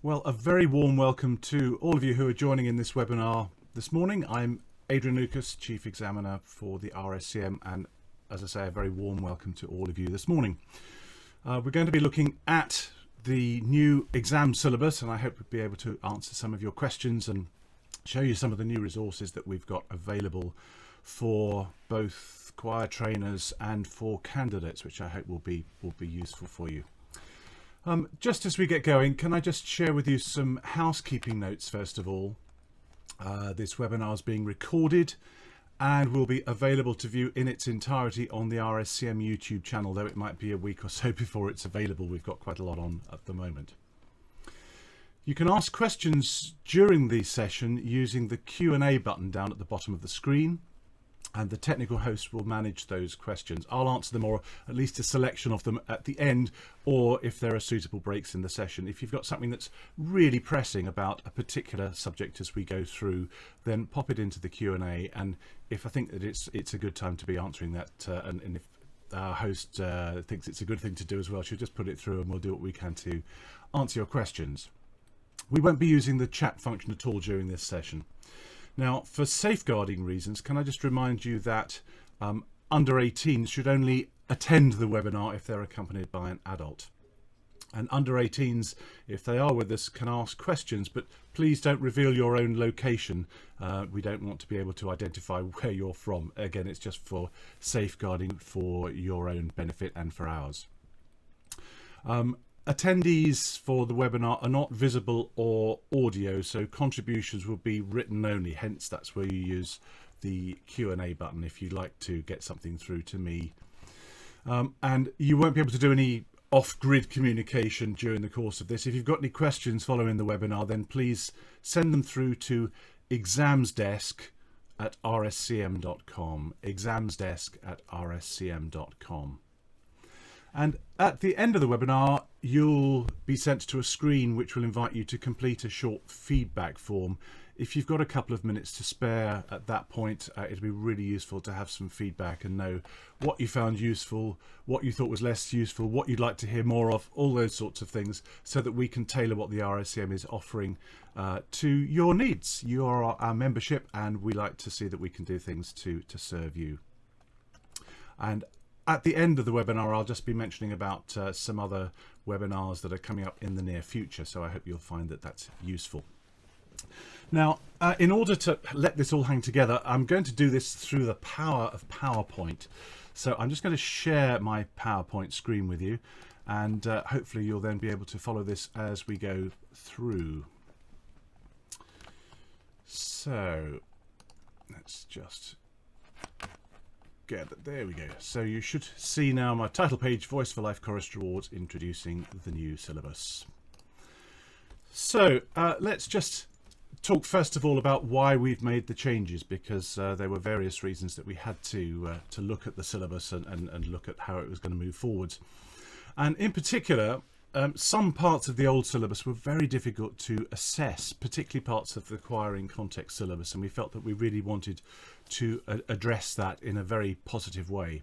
Well, a very warm welcome to all of you who are joining in this webinar this morning. I'm Adrian Lucas, Chief Examiner for the RSCM, and as I say, a very warm welcome to all of you this morning. We're going to be looking at the new exam syllabus, and I hope we'll be able to answer some of your questions and show you some of the new resources that we've got available for both choir trainers and for candidates, which I hope will be useful for you. Just as we get going, can I just share with you some housekeeping notes first of all. This webinar is being recorded and will be available to view in its entirety on the RSCM YouTube channel, though it might be a week or so before it's available. We've got quite a lot on at the moment. You can ask questions during the session using the Q&A button down at the bottom of the screen, and the technical host will manage those questions. I'll answer them, or at least a selection of them, at the end, or if there are suitable breaks in the session. If you've got something that's really pressing about a particular subject as we go through, then pop it into the Q&A, and if I think that it's a good time to be answering that, and if our host thinks it's a good thing to do as well, she'll just put it through and we'll do what we can to answer your questions. We won't be using the chat function at all during this session. Now, for safeguarding reasons, can I just remind you that under 18s should only attend the webinar if they're accompanied by an adult. And under 18s, if they are with us, can ask questions, but please don't reveal your own location. We don't want to be able to identify where you're from. Again, it's just for safeguarding for your own benefit and for ours. Attendees for the webinar are not visible or audio, so contributions will be written only, hence that's where you use the Q&A button if you'd like to get something through to me. And you won't be able to do any off-grid communication during the course of this. If you've got any questions following the webinar, then please send them through to examsdesk@rscm.com, examsdesk@rscm.com. And at the end of the webinar, you'll be sent to a screen which will invite you to complete a short feedback form. If you've got a couple of minutes to spare at that point, it'll be really useful to have some feedback and know what you found useful, what you thought was less useful, what you'd like to hear more of, all those sorts of things, so that we can tailor what the RSCM is offering to your needs. You are our membership, and we like to see that we can do things to serve you. And at the end of the webinar, I'll just be mentioning about some other webinars that are coming up in the near future, so I hope you'll find that that's useful. Now, in order to let this all hang together, I'm going to do this through the power of PowerPoint. So I'm just going to share my PowerPoint screen with you, and hopefully you'll then be able to follow this as we go through. So let's just there we go. So you should see now my title page, Voice for Life Chorister Awards, introducing the new syllabus. So let's just talk first of all about why we've made the changes, because there were various reasons that we had to look at the syllabus and look at how it was going to move forwards. And in particular, some parts of the old syllabus were very difficult to assess, particularly parts of the choir in context syllabus, and we felt that we really wanted to address that in a very positive way.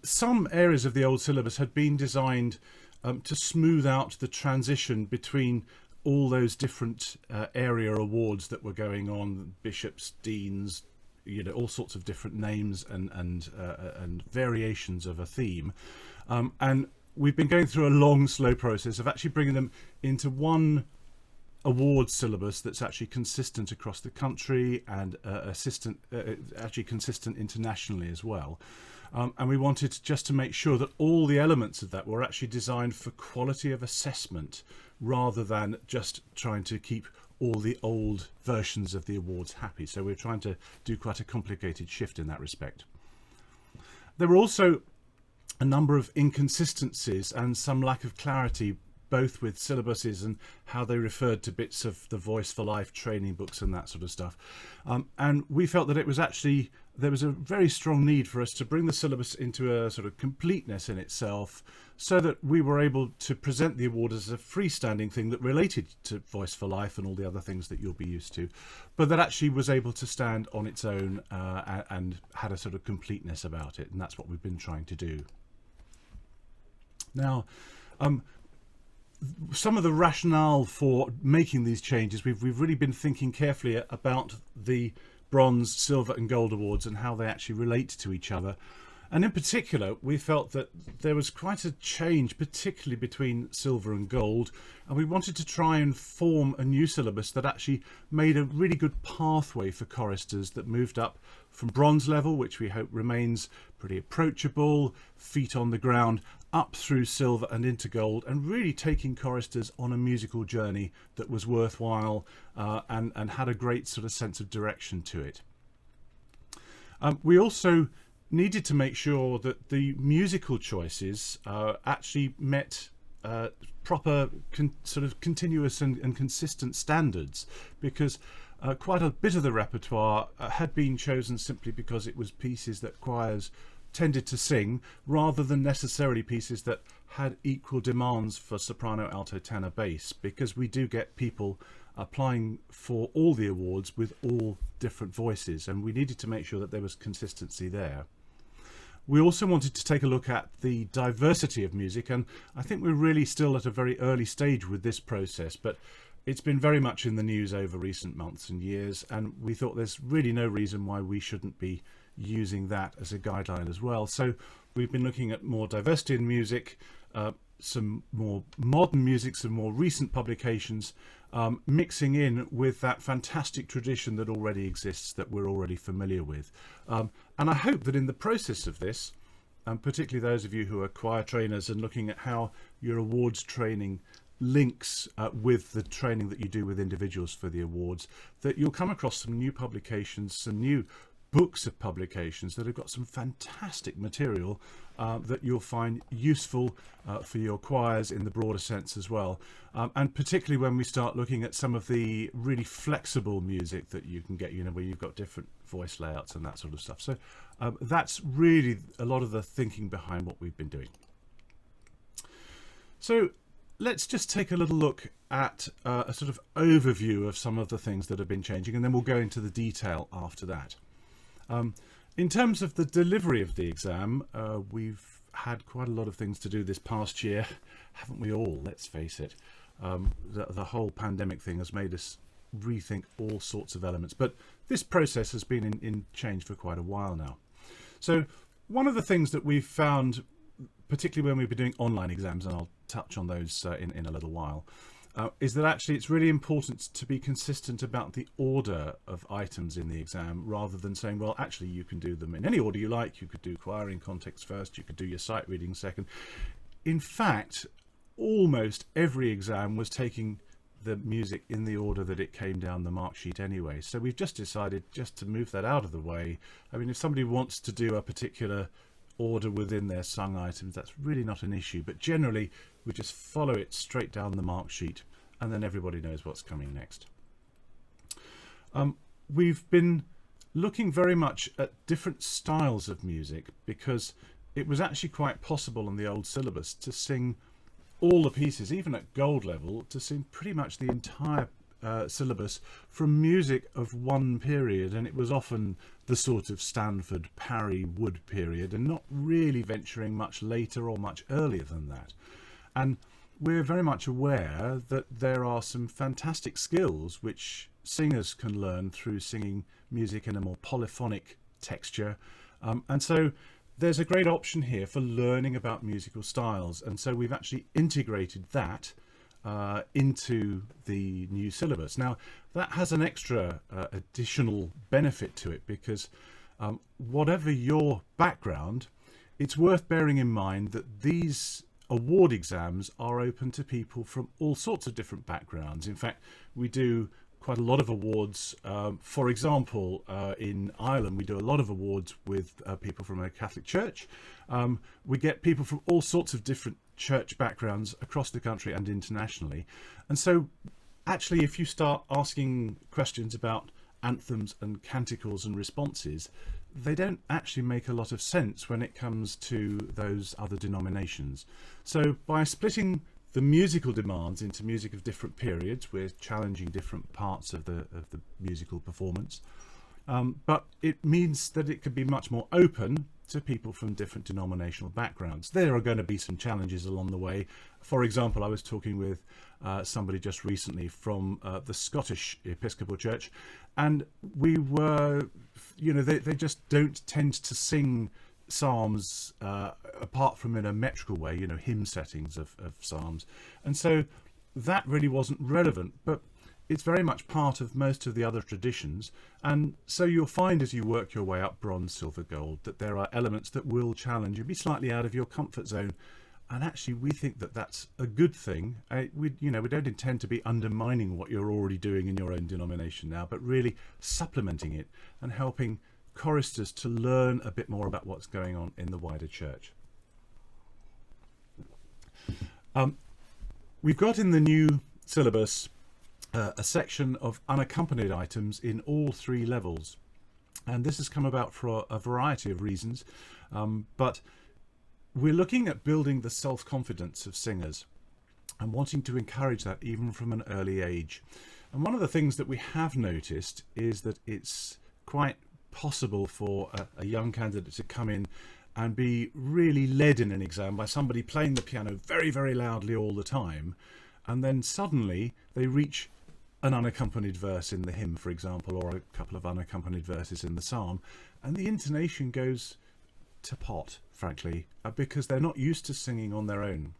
Some areas of the old syllabus had been designed to smooth out the transition between all those different area awards that were going on, bishops, deans, you know, all sorts of different names and variations of a theme, and we've been going through a long, slow process of actually bringing them into one award syllabus that's actually consistent across the country and actually consistent internationally as well. And we wanted just to make sure that all the elements of that were actually designed for quality of assessment, rather than just trying to keep all the old versions of the awards happy. So we're trying to do quite a complicated shift in that respect. There were also a number of inconsistencies and some lack of clarity, both with syllabuses and how they referred to bits of the Voice for Life training books and that sort of stuff. And we felt that it was actually, there was a very strong need for us to bring the syllabus into a sort of completeness in itself, so that we were able to present the award as a freestanding thing that related to Voice for Life and all the other things that you'll be used to, but that actually was able to stand on its own and had a sort of completeness about it. And that's what we've been trying to do. Now, some of the rationale for making these changes, we've really been thinking carefully about the bronze, silver and gold awards and how they actually relate to each other. And in particular, we felt that there was quite a change, particularly between silver and gold, and we wanted to try and form a new syllabus that actually made a really good pathway for choristers that moved up from bronze level, which we hope remains pretty approachable, feet on the ground, up through silver and into gold, and really taking choristers on a musical journey that was worthwhile and had a great sort of sense of direction to it. We also needed to make sure that the musical choices actually met proper sort of continuous and consistent standards, because quite a bit of the repertoire had been chosen simply because it was pieces that choirs tended to sing, rather than necessarily pieces that had equal demands for soprano, alto, tenor, bass, because we do get people applying for all the awards with all different voices, and we needed to make sure that there was consistency there. We also wanted to take a look at the diversity of music, and I think we're really still at a very early stage with this process, but it's been very much in the news over recent months and years, and we thought there's really no reason why we shouldn't be using that as a guideline as well. So we've been looking at more diversity in music, some more modern music, some more recent publications, mixing in with that fantastic tradition that already exists, that we're already familiar with. And I hope that in the process of this, and particularly those of you who are choir trainers and looking at how your awards training links with the training that you do with individuals for the awards, that you'll come across some new publications, some new books of publications that have got some fantastic material that you'll find useful for your choirs in the broader sense as well, and particularly when we start looking at some of the really flexible music that you can get, you know, where you've got different voice layouts and that sort of stuff. So that's really a lot of the thinking behind what we've been doing. So let's just take a little look at a sort of overview of some of the things that have been changing, and then we'll go into the detail after that. In terms of the delivery of the exam, we've had quite a lot of things to do this past year, haven't we all? Let's face it. The whole pandemic thing has made us rethink all sorts of elements, but this process has been in change for quite a while now. So one of the things that we've found, particularly when we've been doing online exams, and I'll touch on those in a little while, is that actually it's really important to be consistent about the order of items in the exam, rather than saying, well, actually you can do them in any order you like. You could do choir in context first, you could do your sight reading second. In fact, almost every exam was taking the music in the order that it came down the mark sheet anyway. So we've just decided just to move that out of the way. I mean, if somebody wants to do a particular order within their sung items, that's really not an issue, but generally we just follow it straight down the mark sheet, and then everybody knows what's coming next. We've been looking very much at different styles of music, because it was actually quite possible on the old syllabus to sing all the pieces, even at gold level, to sing pretty much the entire syllabus from music of one period, and it was often the sort of Stanford, Parry, Wood period, and not really venturing much later or much earlier than that. And we're very much aware that there are some fantastic skills which singers can learn through singing music in a more polyphonic texture, and so there's a great option here for learning about musical styles, and so we've actually integrated that into the new syllabus. Now that has an extra additional benefit to it, because whatever your background, it's worth bearing in mind that these award exams are open to people from all sorts of different backgrounds. In fact, we do quite a lot of awards. For example, in Ireland, we do a lot of awards with people from a Catholic church. We get people from all sorts of different church backgrounds across the country and internationally. And so actually, if you start asking questions about anthems and canticles and responses, they don't actually make a lot of sense when it comes to those other denominations. So by splitting the musical demands into music of different periods, we're challenging different parts of the musical performance. but it means that it could be much more open to people from different denominational backgrounds. There are going to be some challenges along the way. For example, I was talking with somebody just recently from the Scottish Episcopal Church, and we were, they just don't tend to sing psalms apart from in a metrical way, hymn settings of psalms, and so that really wasn't relevant, but it's very much part of most of the other traditions. And so you'll find as you work your way up bronze, silver, gold, that there are elements that will challenge you, be slightly out of your comfort zone. And actually we think that that's a good thing. We don't intend to be undermining what you're already doing in your own denomination now, but really supplementing it and helping choristers to learn a bit more about what's going on in the wider church. We've got in the new syllabus a section of unaccompanied items in all 3 levels, and this has come about for a variety of reasons, but we're looking at building the self-confidence of singers and wanting to encourage that even from an early age. And one of the things that we have noticed is that it's quite possible for a young candidate to come in and be really led in an exam by somebody playing the piano very, very loudly all the time, and then suddenly they reach an unaccompanied verse in the hymn, for example, or a couple of unaccompanied verses in the psalm, and the intonation goes to pot, frankly, because they're not used to singing on their own.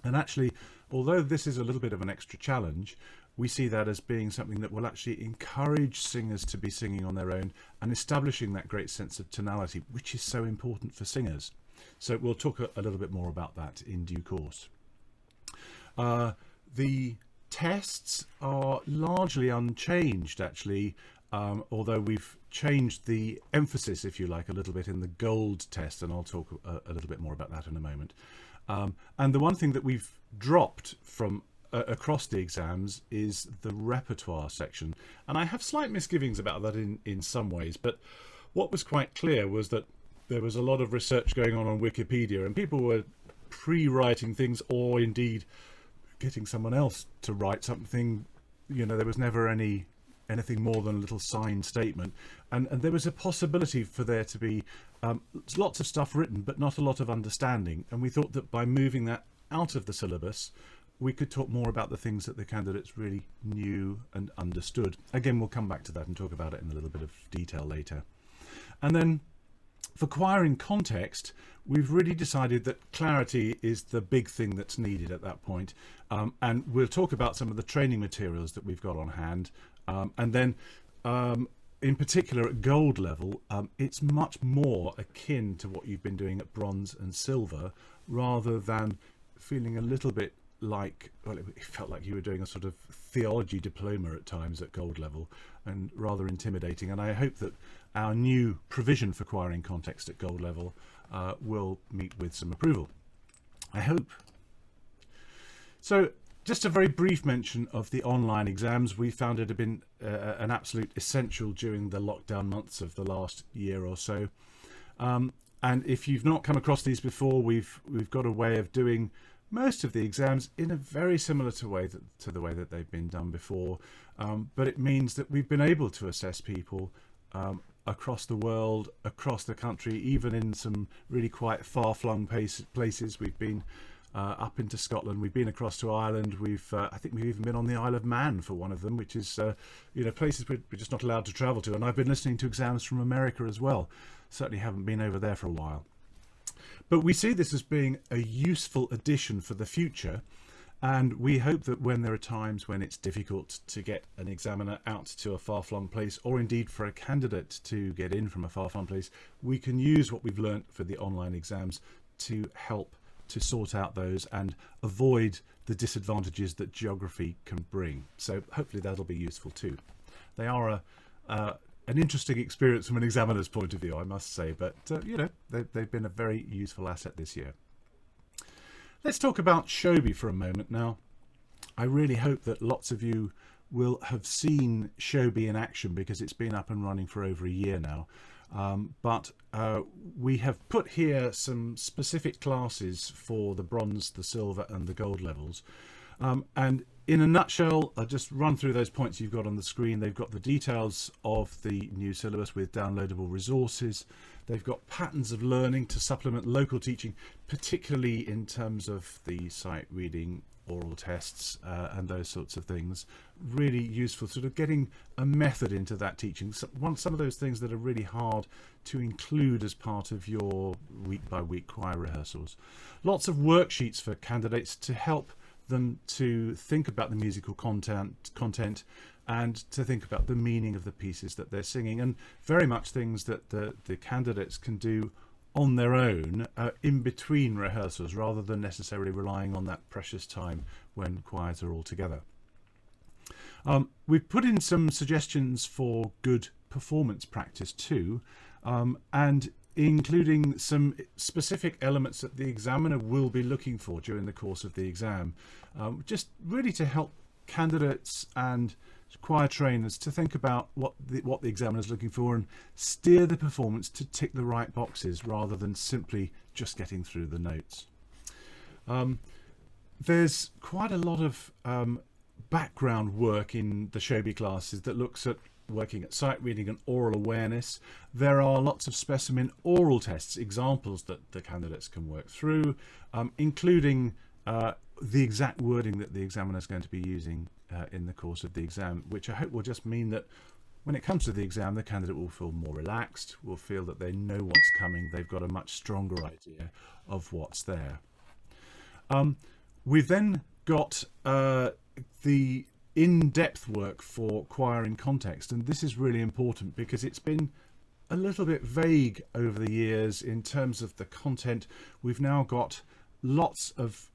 And actually, although this is a little bit of an extra challenge, we see that as being something that will actually encourage singers to be singing on their own and establishing that great sense of tonality, which is so important for singers. So we'll talk a little bit more about that in due course. The tests are largely unchanged, actually, although we've changed the emphasis, if you like, a little bit in the gold test, and I'll talk a little bit more about that in a moment. And the one thing that we've dropped from across the exams is the repertoire section, and I have slight misgivings about that in some ways, but what was quite clear was that there was a lot of research going on Wikipedia, and people were pre-writing things, or indeed getting someone else to write something. There was never anything more than a little signed statement, and there was a possibility for there to be lots of stuff written but not a lot of understanding, and we thought that by moving that out of the syllabus we could talk more about the things that the candidates really knew and understood. Again, we'll come back to that and talk about it in a little bit of detail later. And then for choir in context, we've really decided that clarity is the big thing that's needed at that point, and we'll talk about some of the training materials that we've got on hand, and then in particular at gold level, it's much more akin to what you've been doing at bronze and silver, rather than feeling a little bit like, well, it felt like you were doing a sort of theology diploma at times at gold level, and rather intimidating. And I hope that our new provision for choir in context at gold level will meet with some approval, I hope. So just a very brief mention of the online exams. We found it had been an absolute essential during the lockdown months of the last year or so, and if you've not come across these before, we've got a way of doing most of the exams in a very similar to the way that they've been done before, but it means that we've been able to assess people across the world, across the country, even in some really quite far-flung places. We've been up into Scotland, we've been across to Ireland, I think we've even been on the Isle of Man for one of them, which is places we're just not allowed to travel to. And I've been listening to exams from America as well. Certainly haven't been over there for a while. But we see this as being a useful addition for the future, and we hope that when there are times when it's difficult to get an examiner out to a far-flung place, or indeed for a candidate to get in from a far-flung place, we can use what we've learnt for the online exams to help to sort out those and avoid the disadvantages that geography can bring. So hopefully that'll be useful too. They are an interesting experience from an examiner's point of view, I must say, but they've been a very useful asset this year. Let's talk about Showbie for a moment now. I really hope that lots of you will have seen Showbie in action, because it's been up and running for over a year now. But we have put here some specific classes for the bronze, the silver and the gold levels. And in a nutshell, I'll just run through those points you've got on the screen. They've got the details of the new syllabus with downloadable resources. They've got patterns of learning to supplement local teaching, particularly in terms of the sight reading, oral tests, and those sorts of things. Really useful, sort of getting a method into that teaching. Some of those things that are really hard to include as part of your week-by-week choir rehearsals. Lots of worksheets for candidates to help them to think about the musical content and to think about the meaning of the pieces that they're singing, and very much things that the candidates can do on their own in between rehearsals, rather than necessarily relying on that precious time when choirs are all together. We've put in some suggestions for good performance practice too, and including some specific elements that the examiner will be looking for during the course of the exam, just really to help candidates and choir trainers to think about what the examiner is looking for and steer the performance to tick the right boxes rather than simply just getting through the notes. There's quite a lot of background work in the Showbie classes that looks at working at sight reading and oral awareness. There are lots of specimen oral tests, examples that the candidates can work through, including the exact wording that the examiner is going to be using in the course of the exam, which I hope will just mean that when it comes to the exam, the candidate will feel more relaxed, will feel that they know what's coming, they've got a much stronger idea of what's there. We've then got the in-depth work for choir in context, and this is really important because it's been a little bit vague over the years in terms of the content. We've now got lots of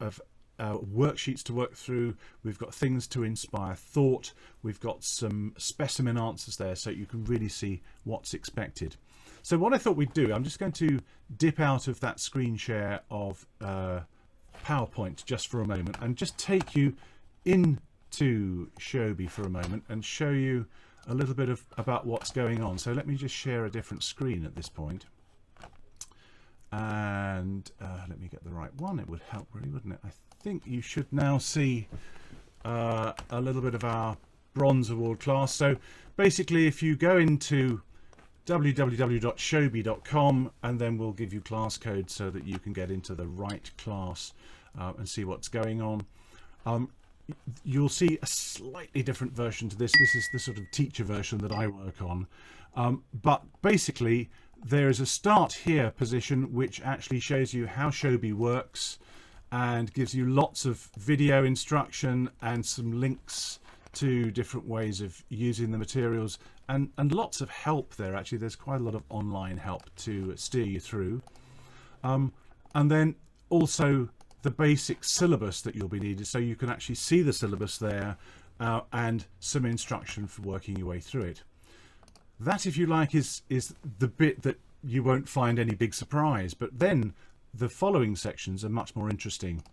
worksheets to work through. We've got things to inspire thought. We've got some specimen answers there so you can really see what's expected. So what I thought we'd do, I'm just going to dip out of that screen share of PowerPoint just for a moment and just take you into Showbie for a moment and show you a little bit about what's going on. So let me just share a different screen at this point. And let me get the right one. It would help really, wouldn't it? I think you should now see a little bit of our Bronze Award class. So basically, if you go into www.showbie.com, and then we'll give you class code so that you can get into the right class and see what's going on. You'll see a slightly different version to this. This is the sort of teacher version that I work on. But basically, there is a start here position which actually shows you how Showbie works and gives you lots of video instruction and some links to different ways of using the materials, and lots of help there. Actually, there's quite a lot of online help to steer you through. And then also the basic syllabus that you'll be needed, so you can actually see the syllabus there and some instruction for working your way through it. That, if you like, is the bit that you won't find any big surprise, but then the following sections are much more interesting.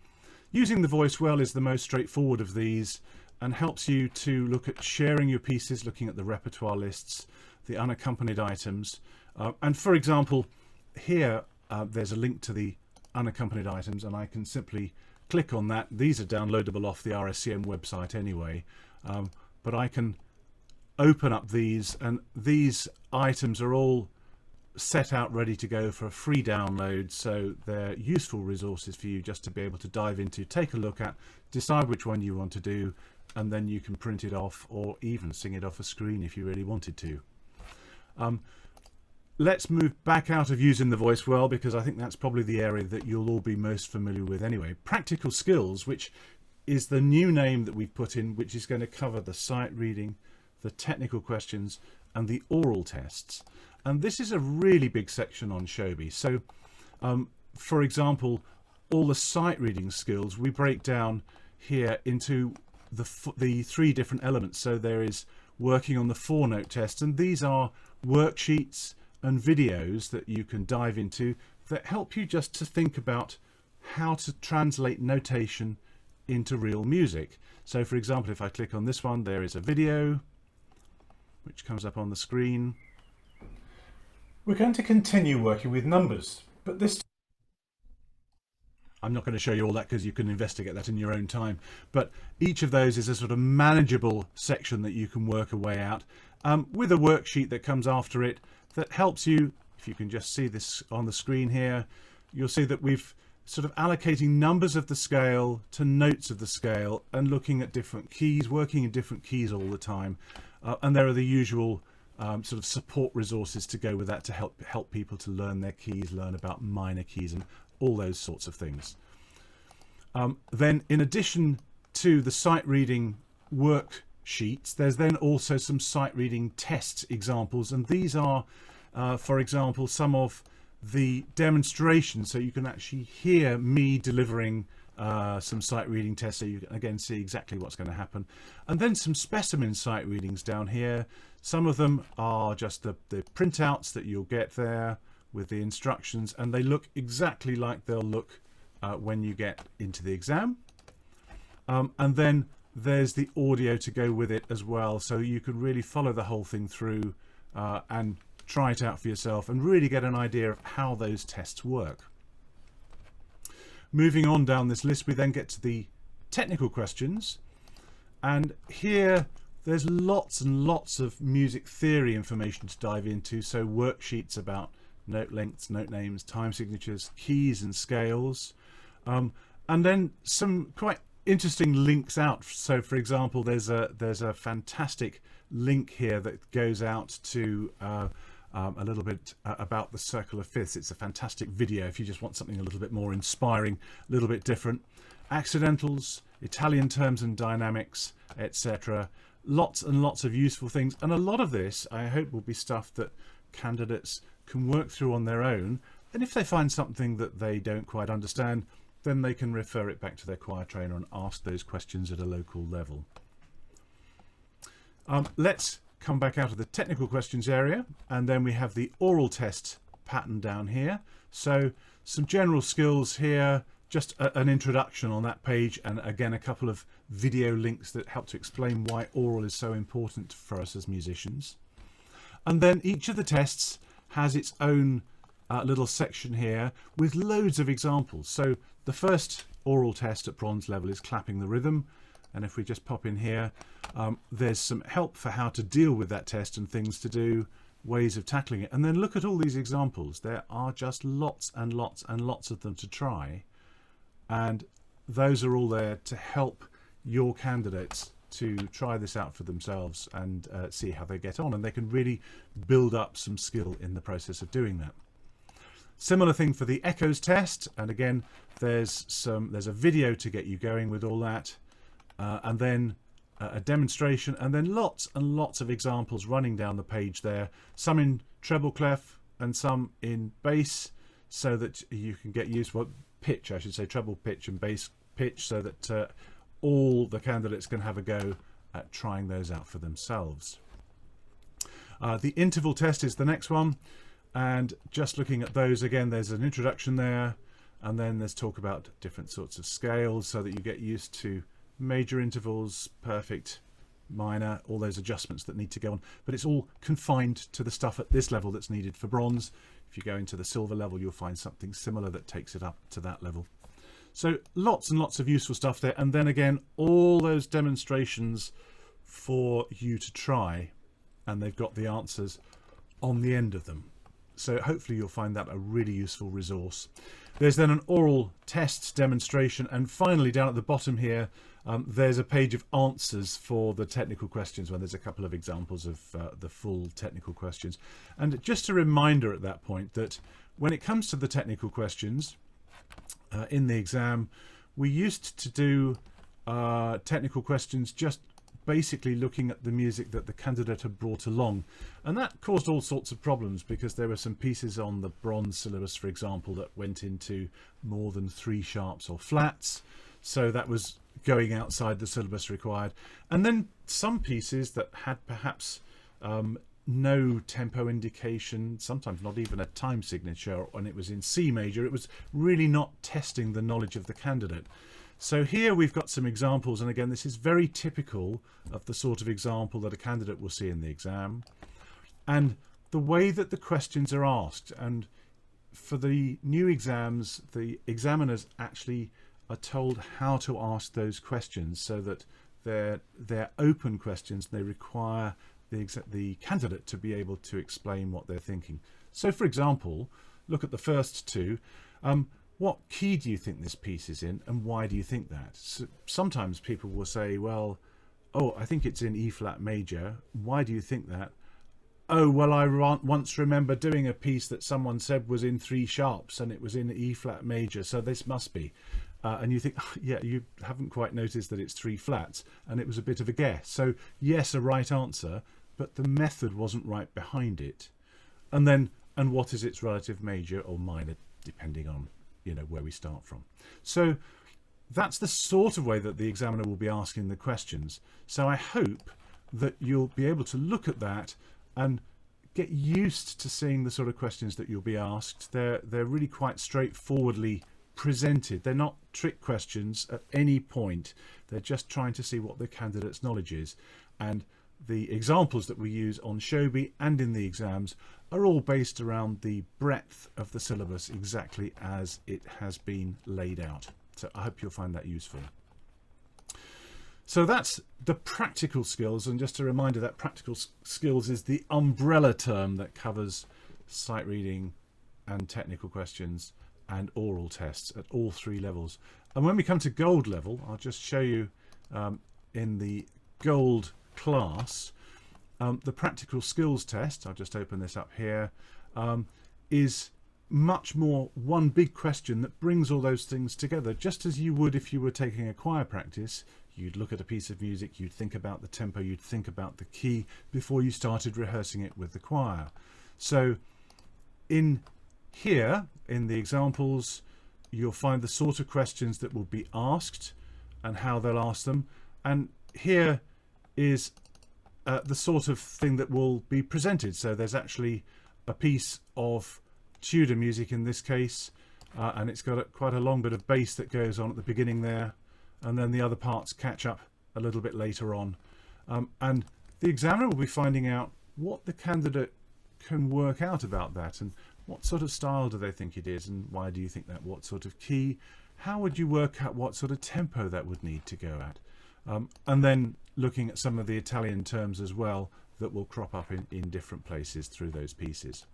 Using the voice well is the most straightforward of these and helps you to look at sharing your pieces, looking at the repertoire lists, the unaccompanied items, and for example here there's a link to the unaccompanied items, and I can simply click on that. These are downloadable off the RSCM website anyway, but I can open up these, and these items are all set out ready to go for a free download, so they're useful resources for you just to be able to dive into, take a look at, decide which one you want to do, and then you can print it off or even sing it off a screen if you really wanted to. Let's move back out of using the voice well, because I think that's probably the area that you'll all be most familiar with anyway. Practical skills, which is the new name that we've put in, which is going to cover the sight reading, the technical questions, and the oral tests. And this is a really big section on Showbie. So for example, all the sight reading skills we break down here into the three different elements. So there is working on the 4-note test, and these are worksheets and videos that you can dive into that help you just to think about how to translate notation into real music. So for example, if I click on this one, there is a video which comes up on the screen. We're going to continue working with numbers, but this I'm not going to show you all that because you can investigate that in your own time, but each of those is a sort of manageable section that you can work a way out with a worksheet that comes after it that helps you. If you can just see this on the screen here, you'll see that we've sort of allocating numbers of the scale to notes of the scale and looking at different keys, working in different keys all the time. And there are the usual sort of support resources to go with that to help people to learn their keys, learn about minor keys and all those sorts of things. Then in addition to the sight reading worksheets, there's then also some sight reading test examples, and these are for example some of the demonstrations, so you can actually hear me delivering some sight reading tests, so you can again see exactly what's going to happen. And then some specimen sight readings down here. Some of them are just the printouts that you'll get there with the instructions, and they look exactly like they'll look when you get into the exam. And then there's the audio to go with it as well, so you can really follow the whole thing through and try it out for yourself and really get an idea of how those tests work. Moving on down this list, we then get to the technical questions, and here there's lots and lots of music theory information to dive into, so worksheets about note lengths, note names, time signatures, keys and scales, and then some quite interesting links out. So for example, there's a fantastic link here that goes out to a little bit about the circle of fifths. It's a fantastic video if you just want something a little bit more inspiring, a little bit different. Accidentals, Italian terms and dynamics, etc. Lots and lots of useful things, and a lot of this I hope will be stuff that candidates can work through on their own, and if they find something that they don't quite understand, then they can refer it back to their choir trainer and ask those questions at a local level. Let's come back out of the technical questions area, and then we have the oral test pattern down here. So some general skills here, just an introduction on that page, and again a couple of video links that help to explain why oral is so important for us as musicians. And then each of the tests has its own little section here with loads of examples. So the first oral test at bronze level is clapping the rhythm, and if we just pop in here, there's some help for how to deal with that test and things to do, ways of tackling it. And then look at all these examples. There are just lots and lots and lots of them to try, and those are all there to help your candidates to try this out for themselves and see how they get on, and they can really build up some skill in the process of doing that. Similar thing for the echoes test, and again there's a video to get you going with all that, and then a demonstration, and then lots and lots of examples running down the page there, some in treble clef and some in bass, so that you can get used, well, pitch I should say, treble pitch and bass pitch, so that all the candidates can have a go at trying those out for themselves. The interval test is the next one, and just looking at those again, there's an introduction there, and then there's talk about different sorts of scales so that you get used to major intervals, perfect, minor, all those adjustments that need to go on, but it's all confined to the stuff at this level that's needed for bronze. If you go into the silver level, you'll find something similar that takes it up to that level. So lots and lots of useful stuff there, and then again all those demonstrations for you to try, and they've got the answers on the end of them. So hopefully you'll find that a really useful resource. There's then an oral test demonstration, and finally down at the bottom here there's a page of answers for the technical questions, where there's a couple of examples of the full technical questions. And just a reminder at that point that when it comes to the technical questions in the exam, we used to do technical questions just basically looking at the music that the candidate had brought along, and that caused all sorts of problems because there were some pieces on the bronze syllabus, for example, that went into more than 3 sharps or flats, so that was going outside the syllabus required, and then some pieces that had perhaps no tempo indication, sometimes not even a time signature, and it was in C major. It was really not testing the knowledge of the candidate. So here we've got some examples, and again this is very typical of the sort of example that a candidate will see in the exam, and the way that the questions are asked. And for the new exams, the examiners actually are told how to ask those questions, so that they're open questions. They require the candidate to be able to explain what they're thinking. So, for example, look at the first two. What key do you think this piece is in, and why do you think that? So sometimes people will say, well, oh, I think it's in E flat major. Why do you think that? Oh, well, I once remember doing a piece that someone said was in 3 sharps and it was in E flat major, so this must be. And you think, oh, yeah, you haven't quite noticed that it's 3 flats, and it was a bit of a guess. So yes, a right answer, but the method wasn't right behind it. And what is its relative major or minor, depending on, you know, where we start from. So that's the sort of way that the examiner will be asking the questions. So I hope that you'll be able to look at that and get used to seeing the sort of questions that you'll be asked. They're really quite straightforwardly presented. They're not trick questions at any point. They're just trying to see what the candidate's knowledge is. And the examples that we use on Showbie and in the exams are all based around the breadth of the syllabus, exactly as it has been laid out. So I hope you'll find that useful. So that's the practical skills, and just a reminder that practical skills is the umbrella term that covers sight reading and technical questions and oral tests at all 3 levels. And when we come to gold level, I'll just show you in the gold class, the practical skills test, I'll just open this up here, is much more one big question that brings all those things together, just as you would if you were taking a choir practice. You'd look at a piece of music, you'd think about the tempo, you'd think about the key before you started rehearsing it with the choir. So in here, in the examples, you'll find the sort of questions that will be asked and how they'll ask them. And here is the sort of thing that will be presented. So there's actually a piece of Tudor music in this case, and it's got quite a long bit of bass that goes on at the beginning there, and then the other parts catch up a little bit later on. And the examiner will be finding out what the candidate can work out about that, and what sort of style do they think it is, and why do you think that? What sort of key? How would you work out what sort of tempo that would need to go at? And then looking at some of the Italian terms as well that will crop up in different places through those pieces.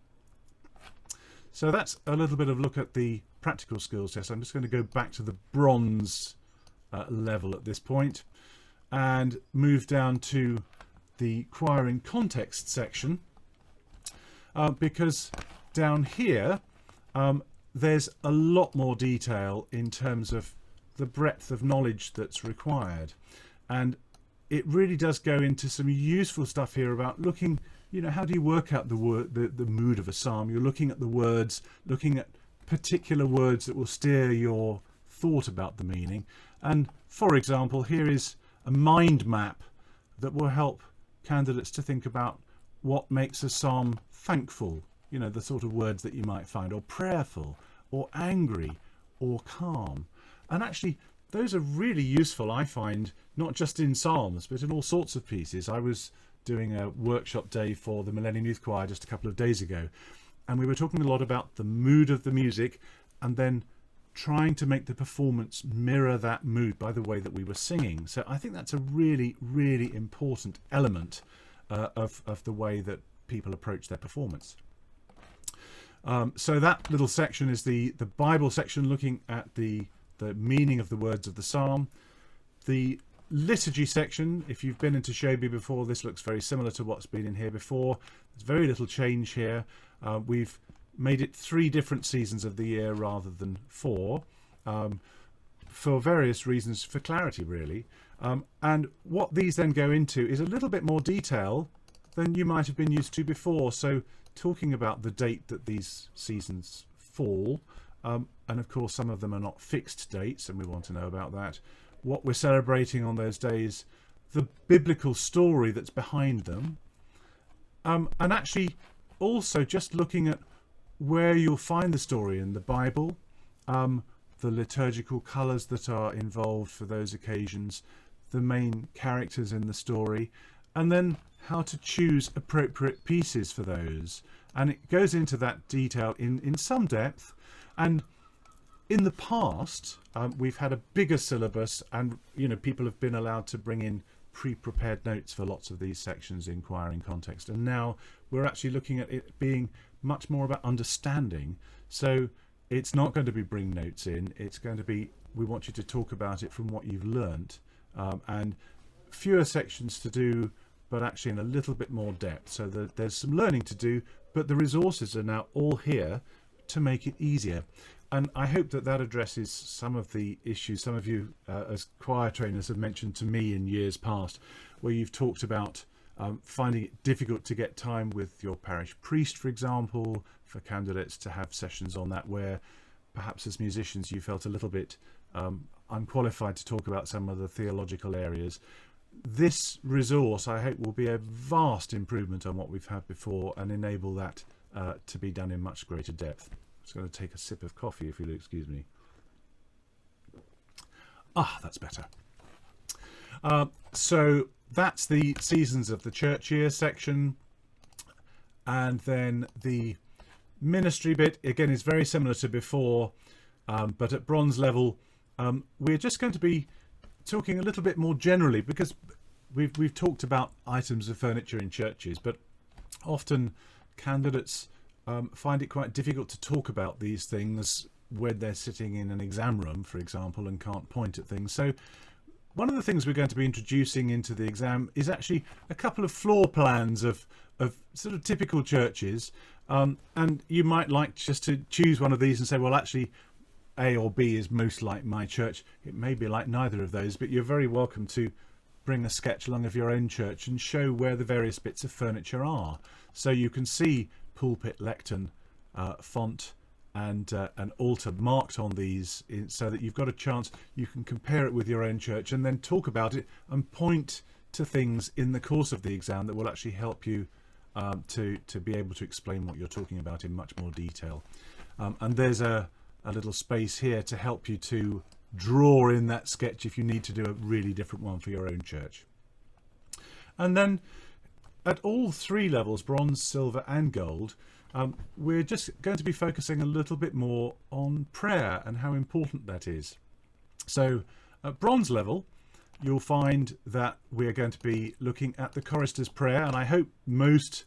So that's a little bit of look at the practical skills test. I'm just going to go back to the bronze level at this point and move down to the choir in context section, because down here there's a lot more detail in terms of the breadth of knowledge that's required, and it really does go into some useful stuff here about looking, you know, how do you work out the mood of a psalm? You're looking at the words, looking at particular words that will steer your thought about the meaning. And for example, here is a mind map that will help candidates to think about what makes a psalm thankful, you know, the sort of words that you might find, or prayerful, or angry, or calm. And actually those are really useful, I find, not just in psalms but in all sorts of pieces. I was doing a workshop day for the Millennium Youth Choir just a couple of days ago, and we were talking a lot about the mood of the music and then trying to make the performance mirror that mood by the way that we were singing. So I think that's a really, really important element of the way that people approach their performance. So that little section is the Bible section, looking at the meaning of the words of the psalm. The liturgy section, if you've been into Showbie before, this looks very similar to what's been in here before. There's very little change here. We've made it 3 different seasons of the year rather than 4, for various reasons, for clarity really. And what these then go into is a little bit more detail than you might have been used to before. So talking about the date that these seasons fall, and of course some of them are not fixed dates and we want to know about that, what we're celebrating on those days, the biblical story that's behind them, and actually also just looking at where you'll find the story in the Bible, the liturgical colours that are involved for those occasions, the main characters in the story, and then how to choose appropriate pieces for those, and it goes into that detail in some depth. And in the past, we've had a bigger syllabus, and people have been allowed to bring in pre-prepared notes for lots of these sections, inquiry and context, and now we're actually looking at it being much more about understanding. So it's not going to be bring notes in, it's going to be, we want you to talk about it from what you've learnt, and fewer sections to do, but actually in a little bit more depth, so that there's some learning to do, but the resources are now all here to make it easier. And I hope that that addresses some of the issues some of you as choir trainers have mentioned to me in years past, where you've talked about finding it difficult to get time with your parish priest, for example, for candidates to have sessions on that, where perhaps as musicians you felt a little bit unqualified to talk about some of the theological areas. This resource, I hope, will be a vast improvement on what we've had before and enable that to be done in much greater depth. I'm just going to take a sip of coffee, if you'll excuse me. Ah, that's better. So that's the Seasons of the Church Year section. And then the ministry bit, again, is very similar to before, but at bronze level, we're just going to be talking a little bit more generally, because we've talked about items of furniture in churches, but often candidates find it quite difficult to talk about these things when they're sitting in an exam room, for example, and can't point at things. So one of the things we're going to be introducing into the exam is actually a couple of floor plans of sort of typical churches, and you might like just to choose one of these and say, well, actually A or B is most like my church. It may be like neither of those, but you're very welcome to bring a sketch along of your own church and show where the various bits of furniture are, so you can see pulpit, lectern, font and an altar marked on these, so that you've got a chance, you can compare it with your own church and then talk about it and point to things in the course of the exam that will actually help you to be able to explain what you're talking about in much more detail. And there's a little space here to help you to draw in that sketch if you need to do a really different one for your own church. And then at all three levels, bronze, silver and gold, we're just going to be focusing a little bit more on prayer and how important that is. So at bronze level, you'll find that we're going to be looking at the chorister's prayer, and I hope most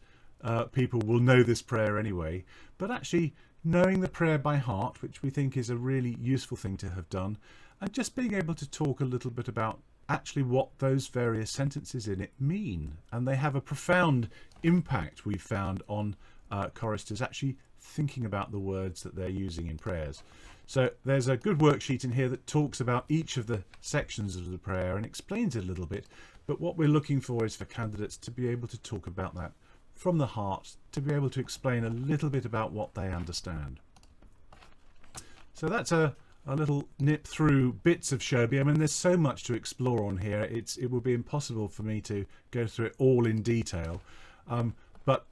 people will know this prayer anyway, but actually knowing the prayer by heart, which we think is a really useful thing to have done, and just being able to talk a little bit about actually what those various sentences in it mean. And they have a profound impact, we've found, on choristers actually thinking about the words that they're using in prayers. So there's a good worksheet in here that talks about each of the sections of the prayer and explains it a little bit, but what we're looking for is for candidates to be able to talk about that from the heart, to be able to explain a little bit about what they understand. So that's a little nip through bits of Showbie. I mean, there's so much to explore on here, it would be impossible for me to go through it all in detail, but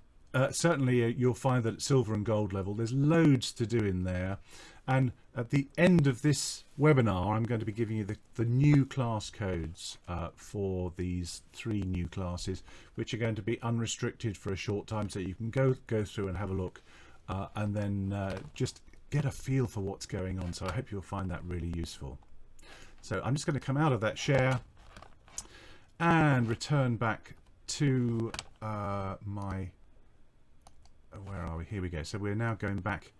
certainly you'll find that at silver and gold level there's loads to do in there. And at the end of this webinar, I'm going to be giving you the new class codes for these three new classes, which are going to be unrestricted for a short time, so you can go through and have a look and then just get a feel for what's going on. So I hope you'll find that really useful. So I'm just going to come out of that share and return back to my, where are we? Here we go. So we're now going back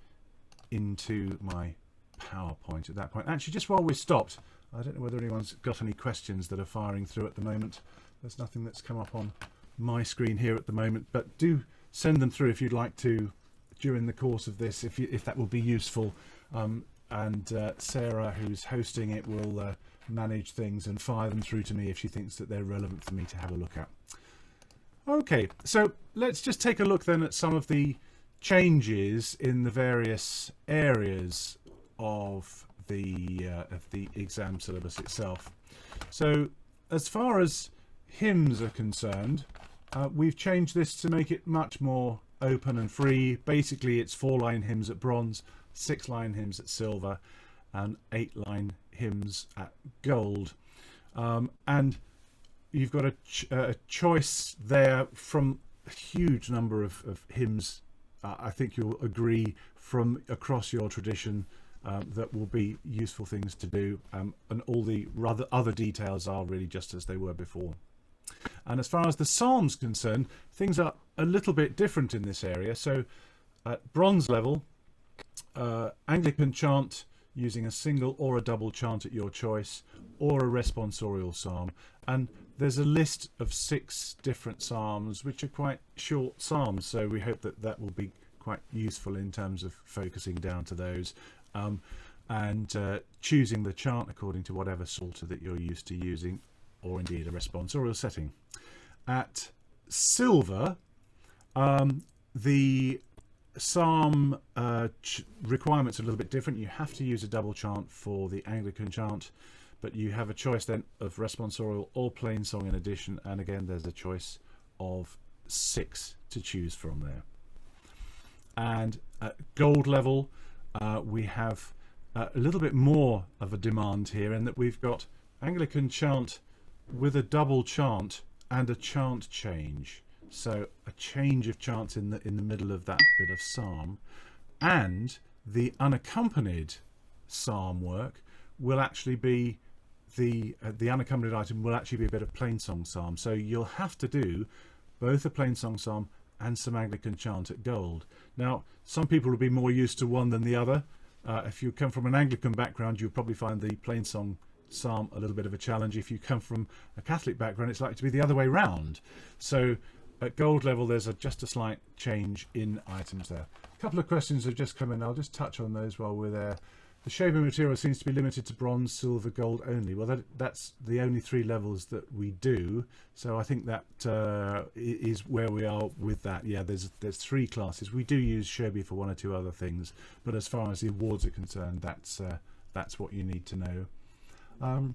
into my PowerPoint at that point. Actually, just while we're stopped, I don't know whether anyone's got any questions that are firing through at the moment. There's nothing that's come up on my screen here at the moment, but do send them through if you'd like to during the course of this, if that will be useful. And Sarah, who's hosting it, will manage things and fire them through to me if she thinks that they're relevant for me to have a look at. Okay, so let's just take a look then at some of the changes in the various areas of the exam syllabus itself. So as far as hymns are concerned, we've changed this to make it much more open and free. Basically it's 4-line hymns at bronze, 6-line hymns at silver and 8-line hymns at gold, and you've got a choice there from a huge number of hymns I think you'll agree from across your tradition that will be useful things to do, and all the other details are really just as they were before. And as far as the Psalms concerned, things are a little bit different in this area. So at bronze level, Anglican chant using a single or a double chant at your choice, or a responsorial psalm. And there's a list of 6 different psalms, which are quite short psalms, so we hope that that will be quite useful in terms of focusing down to those, and choosing the chant according to whatever psalter that you're used to using, or indeed a responsorial setting. At silver, the psalm requirements are a little bit different. You have to use a double chant for the Anglican chant, but you have a choice then of responsorial or plain song in addition, and again there's a choice of 6 to choose from there. And at gold level, we have a little bit more of a demand here, in that we've got Anglican chant with a double chant and a chant change. So a change of chants in the middle of that bit of psalm, and the unaccompanied psalm work will actually be the unaccompanied item will actually be a bit of plain song psalm. So you'll have to do both a plain song psalm and some Anglican chant at gold. Now, some people will be more used to one than the other. If you come from an Anglican background, you'll probably find the plain song psalm a little bit of a challenge. If you come from a Catholic background, it's likely to be the other way round. So at gold level, there's just a slight change in items there. A couple of questions have just come in. I'll just touch on those while we're there. The Showbie material seems to be limited to bronze, silver, gold only. Well, that's the only 3 levels that we do. So I think that is where we are with that. Yeah, there's 3 classes. We do use Showbie for 1 or 2 other things, but as far as the awards are concerned, that's what you need to know.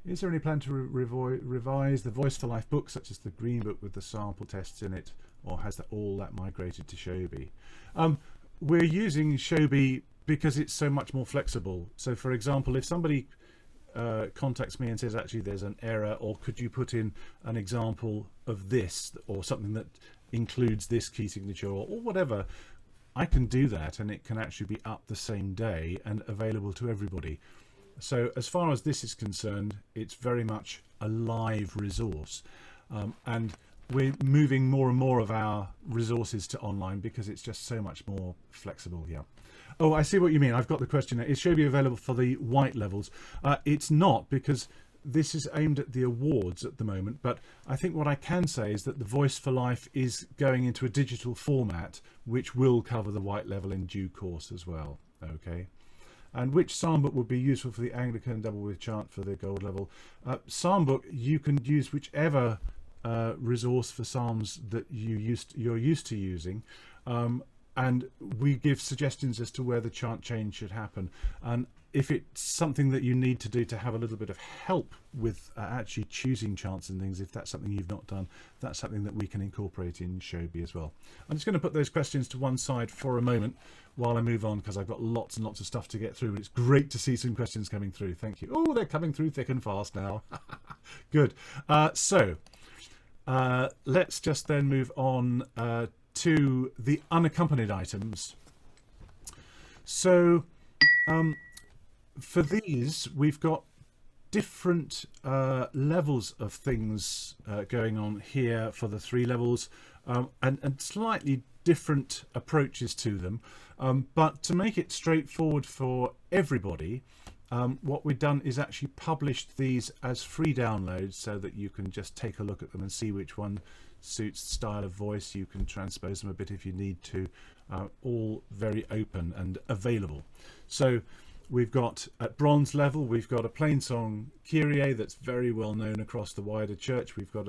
Is there any plan to revise the Voice for Life book, such as the Green Book with the sample tests in it, or has all that migrated to Showbie? We're using Showbie because it's so much more flexible. So for example, if somebody contacts me and says, actually there's an error, or could you put in an example of this, or something that includes this key signature, or whatever, I can do that, and it can actually be up the same day and available to everybody. So as far as this is concerned, it's very much a live resource, and we're moving more and more of our resources to online because it's just so much more flexible. Yeah. Oh, I see what you mean. I've got the question. Is Showbie available for the white levels? It's not, because this is aimed at the awards at the moment, but I think what I can say is that the Voice for Life is going into a digital format, which will cover the white level in due course as well. Okay. And which psalm book would be useful for the Anglican double with chant for the gold level? Psalm book, you can use whichever resource for psalms that you're used to using, and we give suggestions as to where the chant change should happen. And if it's something that you need to do to have a little bit of help with actually choosing chants and things, if that's something you've not done, that's something that we can incorporate in Showbie as well. I'm just going to put those questions to one side for a moment while I move on, because I've got lots and lots of stuff to get through. It's great to see some questions coming through. Thank you. Oh, they're coming through thick and fast now. Good. So let's just then move on to the unaccompanied items. So for these, we've got different levels of things going on here for the 3 levels, and slightly different approaches to them, but to make it straightforward for everybody, what we've done is actually published these as free downloads so that you can just take a look at them and see which one suits the style of voice. You can transpose them a bit if you need to, all very open and available. So we've got at bronze level, we've got a plain song Kyrie that's very well known across the wider church. We've got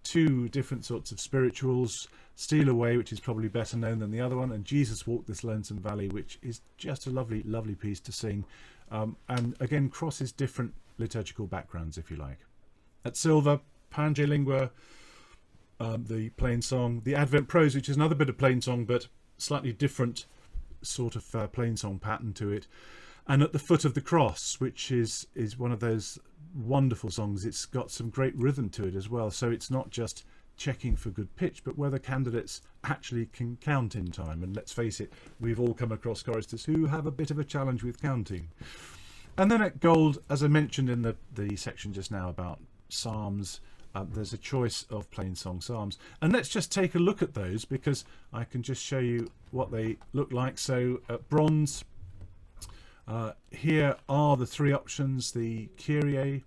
2 different sorts of spirituals, Steal Away, which is probably better known than the other one, and Jesus Walked This Lonesome Valley, which is just a lovely, lovely piece to sing, and again crosses different liturgical backgrounds, if you like. At silver, Pange Lingua, the plain song, the Advent Prose, which is another bit of plain song, but slightly different sort of plain song pattern to it. And at the Foot of the Cross, which is one of those wonderful songs. It's got some great rhythm to it as well. So it's not just checking for good pitch, but whether candidates actually can count in time. And let's face it, we've all come across choristers who have a bit of a challenge with counting. And then at gold, as I mentioned in the section just now about psalms, there's a choice of plain song psalms. And let's just take a look at those, because I can just show you what they look like. So at bronze, here are the three options: the Kyrie,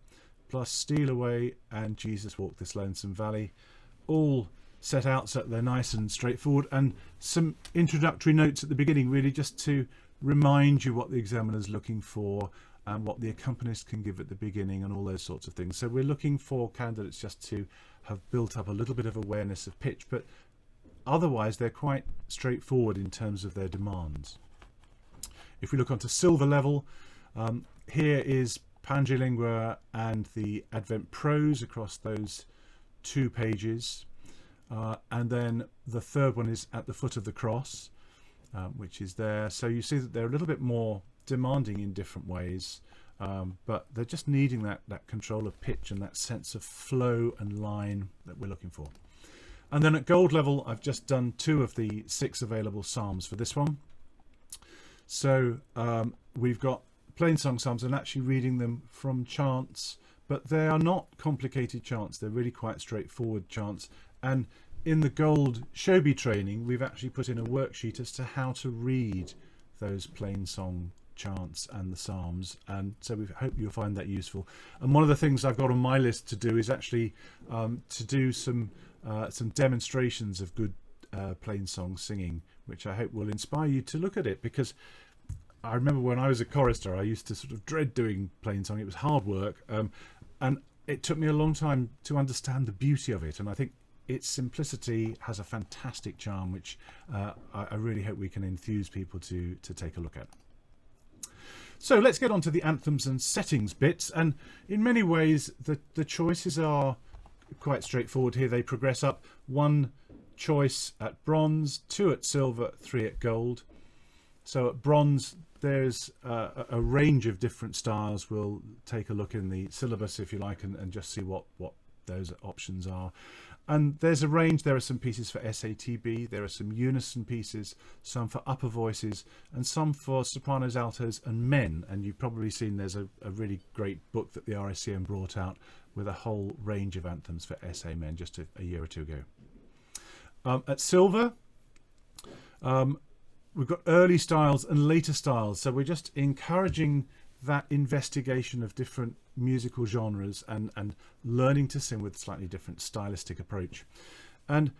plus Steal Away, and Jesus Walk This Lonesome Valley, all set out so that they're nice and straightforward, and some introductory notes at the beginning, really just to remind you what the examiner's looking for and what the accompanist can give at the beginning and all those sorts of things. So we're looking for candidates just to have built up a little bit of awareness of pitch, but otherwise they're quite straightforward in terms of their demands. If we look onto silver level, here is Pangelingua and the Advent Prose across those 2 pages, and then the third one is at the foot of the cross, which is there. So you see that they're a little bit more demanding in different ways, but they're just needing that control of pitch and that sense of flow and line that we're looking for. And then at gold level, I've just done 2 of the 6 available psalms for this one. So we've got plain song psalms, and actually reading them from chants, but they are not complicated chants. They're really quite straightforward chants. And in the gold Showbie training, we've actually put in a worksheet as to how to read those plain song chants and the psalms, and so we hope you'll find that useful. And one of the things I've got on my list to do is actually to do some demonstrations of good plain song singing, which I hope will inspire you to look at it, because I remember when I was a chorister, I used to sort of dread doing plain song. It was hard work, and it took me a long time to understand the beauty of it, and I think its simplicity has a fantastic charm, which I really hope we can enthuse people to take a look at. So let's get on to the anthems and settings bits, and in many ways the choices are quite straightforward here. They progress up: 1 choice at bronze, 2 at silver, 3 at gold. So at bronze there's a range of different styles. We'll take a look in the syllabus if you like, and just see what those options are. And there's a range. There are some pieces for SATB, there are some unison pieces, some for upper voices, and some for sopranos, altos and men. And you've probably seen there's a really great book that the RSCM brought out with a whole range of anthems for SA men just a year or 2 ago. At silver, we've got early styles and later styles, so we're just encouraging that investigation of different musical genres and learning to sing with a slightly different stylistic approach. And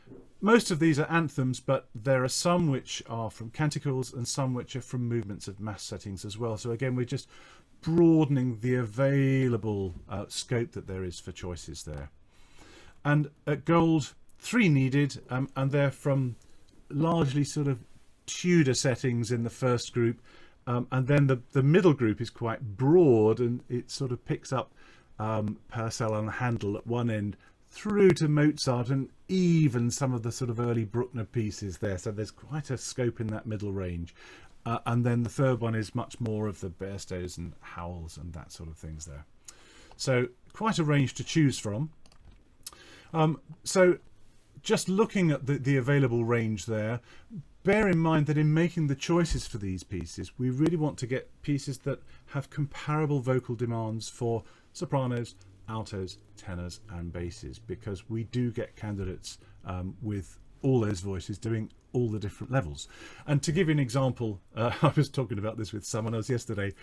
most of these are anthems, but there are some which are from canticles and some which are from movements of mass settings as well. So again, we're just broadening the available scope that there is for choices there. And at gold, 3 needed, and they're from largely sort of Tudor settings in the first group, and then the middle group is quite broad, and it sort of picks up Purcell and Handel at one end through to Mozart, and even some of the sort of early Bruckner pieces there. So there's quite a scope in that middle range. And then the third one is much more of the Bairstows and Howells and that sort of things there. So quite a range to choose from. So just looking at the available range there, bear in mind that in making the choices for these pieces, we really want to get pieces that have comparable vocal demands for sopranos, altos, tenors and basses, because we do get candidates with all those voices doing all the different levels. And to give you an example, I was talking about this with someone else yesterday.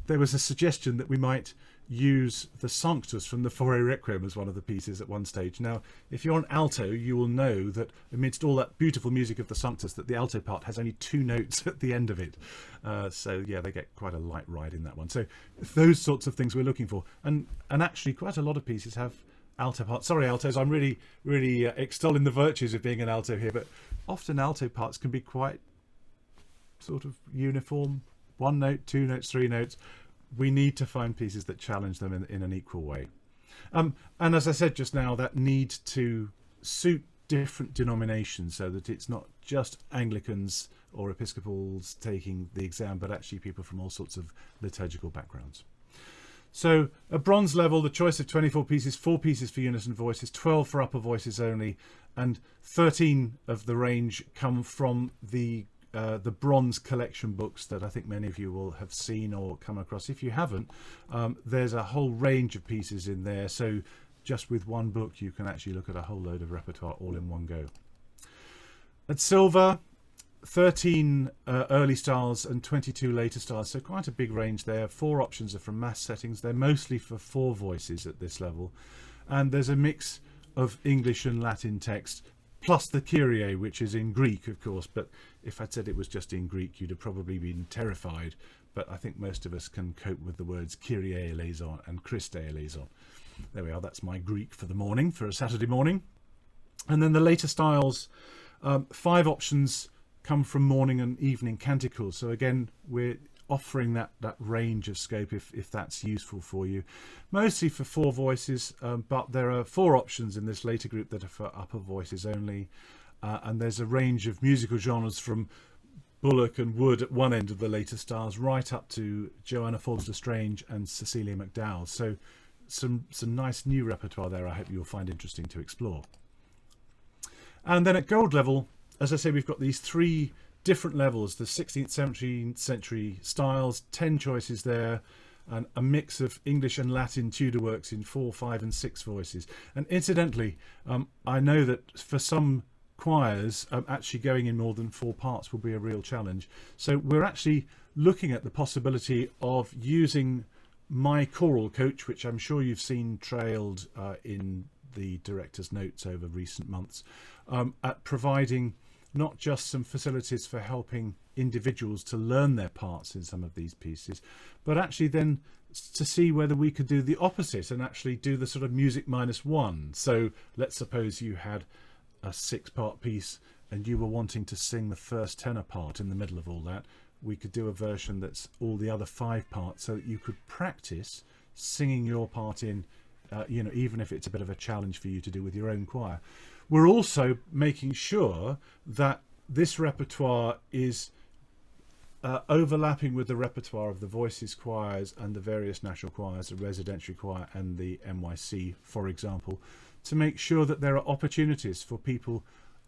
There was a suggestion that we might use the Sanctus from the Fauré Requiem as one of the pieces at one stage. Now, if you're an alto, you will know that amidst all that beautiful music of the Sanctus, that the alto part has only 2 notes at the end of it. So yeah, they get quite a light ride in that one. So those sorts of things we're looking for. And actually quite a lot of pieces have alto parts. Sorry, altos, I'm really extolling the virtues of being an alto here, but often alto parts can be quite sort of uniform. 1 note, 2 notes, 3 notes. We need to find pieces that challenge them in an equal way. And as I said just now, that need to suit different denominations, so that it's not just Anglicans or Episcopals taking the exam, but actually people from all sorts of liturgical backgrounds. So at bronze level, the choice of 24 pieces, 4 pieces for unison voices, 12 for upper voices only, and 13 of the range come from the bronze collection books that I think many of you will have seen or come across. If you haven't, there's a whole range of pieces in there. So just with one book, you can actually look at a whole load of repertoire all in one go. At silver, 13 early styles and 22 later styles, so quite a big range there. 4 options are from mass settings. They're mostly for 4 voices at this level, and there's a mix of English and Latin text, plus the Kyrie, which is in Greek, of course. But if I'd said it was just in Greek, you'd have probably been terrified. But I think most of us can cope with the words Kyrie eleison and Christe eleison. There we are. That's my Greek for the morning, for a Saturday morning. And then the later styles, 5 options come from morning and evening canticles. So again, we're offering that range of scope if that's useful for you, mostly for 4 voices, but there are 4 options in this later group that are for upper voices only, and there's a range of musical genres from Bullock and Wood at one end of the later styles right up to Joanna Forbes Lestrange and Cecilia McDowell. So some nice new repertoire there I hope you'll find interesting to explore. And then at gold level, as I say, we've got these 3 different levels, the 16th, 17th century styles, 10 choices there, and a mix of English and Latin Tudor works in 4, 5 and 6 voices. And incidentally, I know that for some choirs, actually going in more than 4 parts will be a real challenge. So we're actually looking at the possibility of using My Choral Coach, which I'm sure you've seen trailed in the director's notes over recent months, at providing not just some facilities for helping individuals to learn their parts in some of these pieces, but actually then to see whether we could do the opposite and actually do the sort of music -1. So let's suppose you had a 6-part piece and you were wanting to sing the first tenor part in the middle of all that. We could do a version that's all the other 5 parts so that you could practice singing your part in, you know, even if it's a bit of a challenge for you to do with your own choir. We're also making sure that this repertoire is overlapping with the repertoire of the voices choirs and the various national choirs, the residential choir and the NYC, for example, to make sure that there are opportunities for people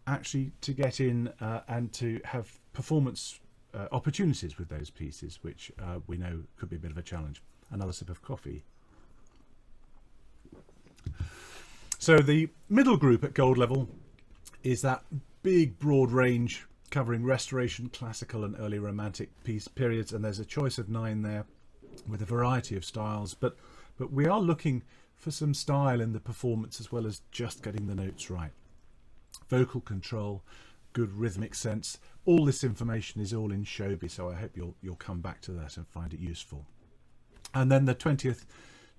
actually to get in and to have performance opportunities with those pieces, which we know could be a bit of a challenge. Another sip of coffee. So the middle group at gold level is that big broad range covering Restoration, Classical and early Romantic periods, and there's a choice of 9 there with a variety of styles, but we are looking for some style in the performance as well as just getting the notes right. Vocal control, good rhythmic sense, all this information is all in Showbie, so I hope you'll come back to that and find it useful. And then the 20th,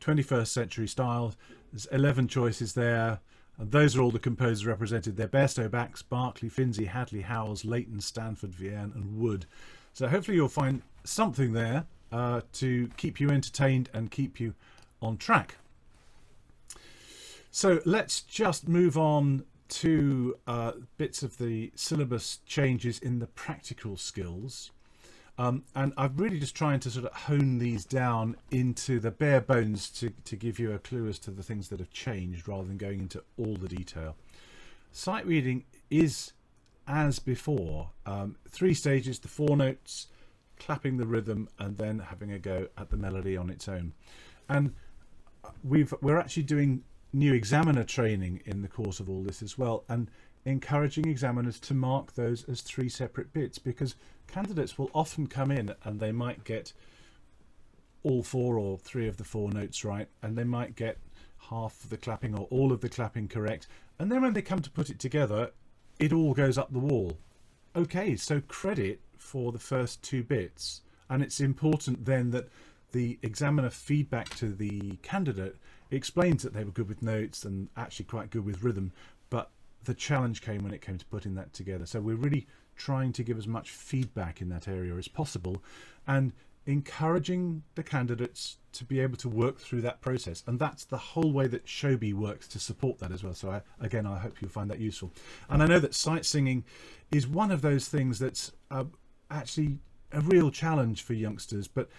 21st century style, there's 11 choices there, and those are all the composers represented there: Bairstow, Bax, Barclay, Finzi, Hadley, Howells, Leighton, Stanford, Vierne and Wood. So hopefully you'll find something there to keep you entertained and keep you on track. So let's just move on to bits of the syllabus changes in the practical skills. And I'm really just trying to sort of hone these down into the bare bones to give you a clue as to the things that have changed rather than going into all the detail. Sight reading is as before, 3 stages, the 4 notes, clapping the rhythm and then having a go at the melody on its own. And we're actually doing new examiner training in the course of all this as well, and encouraging examiners to mark those as 3 separate bits, because candidates will often come in and they might get all 4 or 3 of the 4 notes right, and they might get half of the clapping or all of the clapping correct, and then when they come to put it together it all goes up the wall. Okay, so credit for the first 2 bits, and it's important then that the examiner feedback to the candidate explains that they were good with notes and actually quite good with rhythm, but the challenge came when it came to putting that together. So we're really trying to give as much feedback in that area as possible and encouraging the candidates to be able to work through that process, and that's the whole way that Showbie works to support that as well. So again, I hope you'll find that useful. And I know that sight singing is one of those things that's actually a real challenge for youngsters, but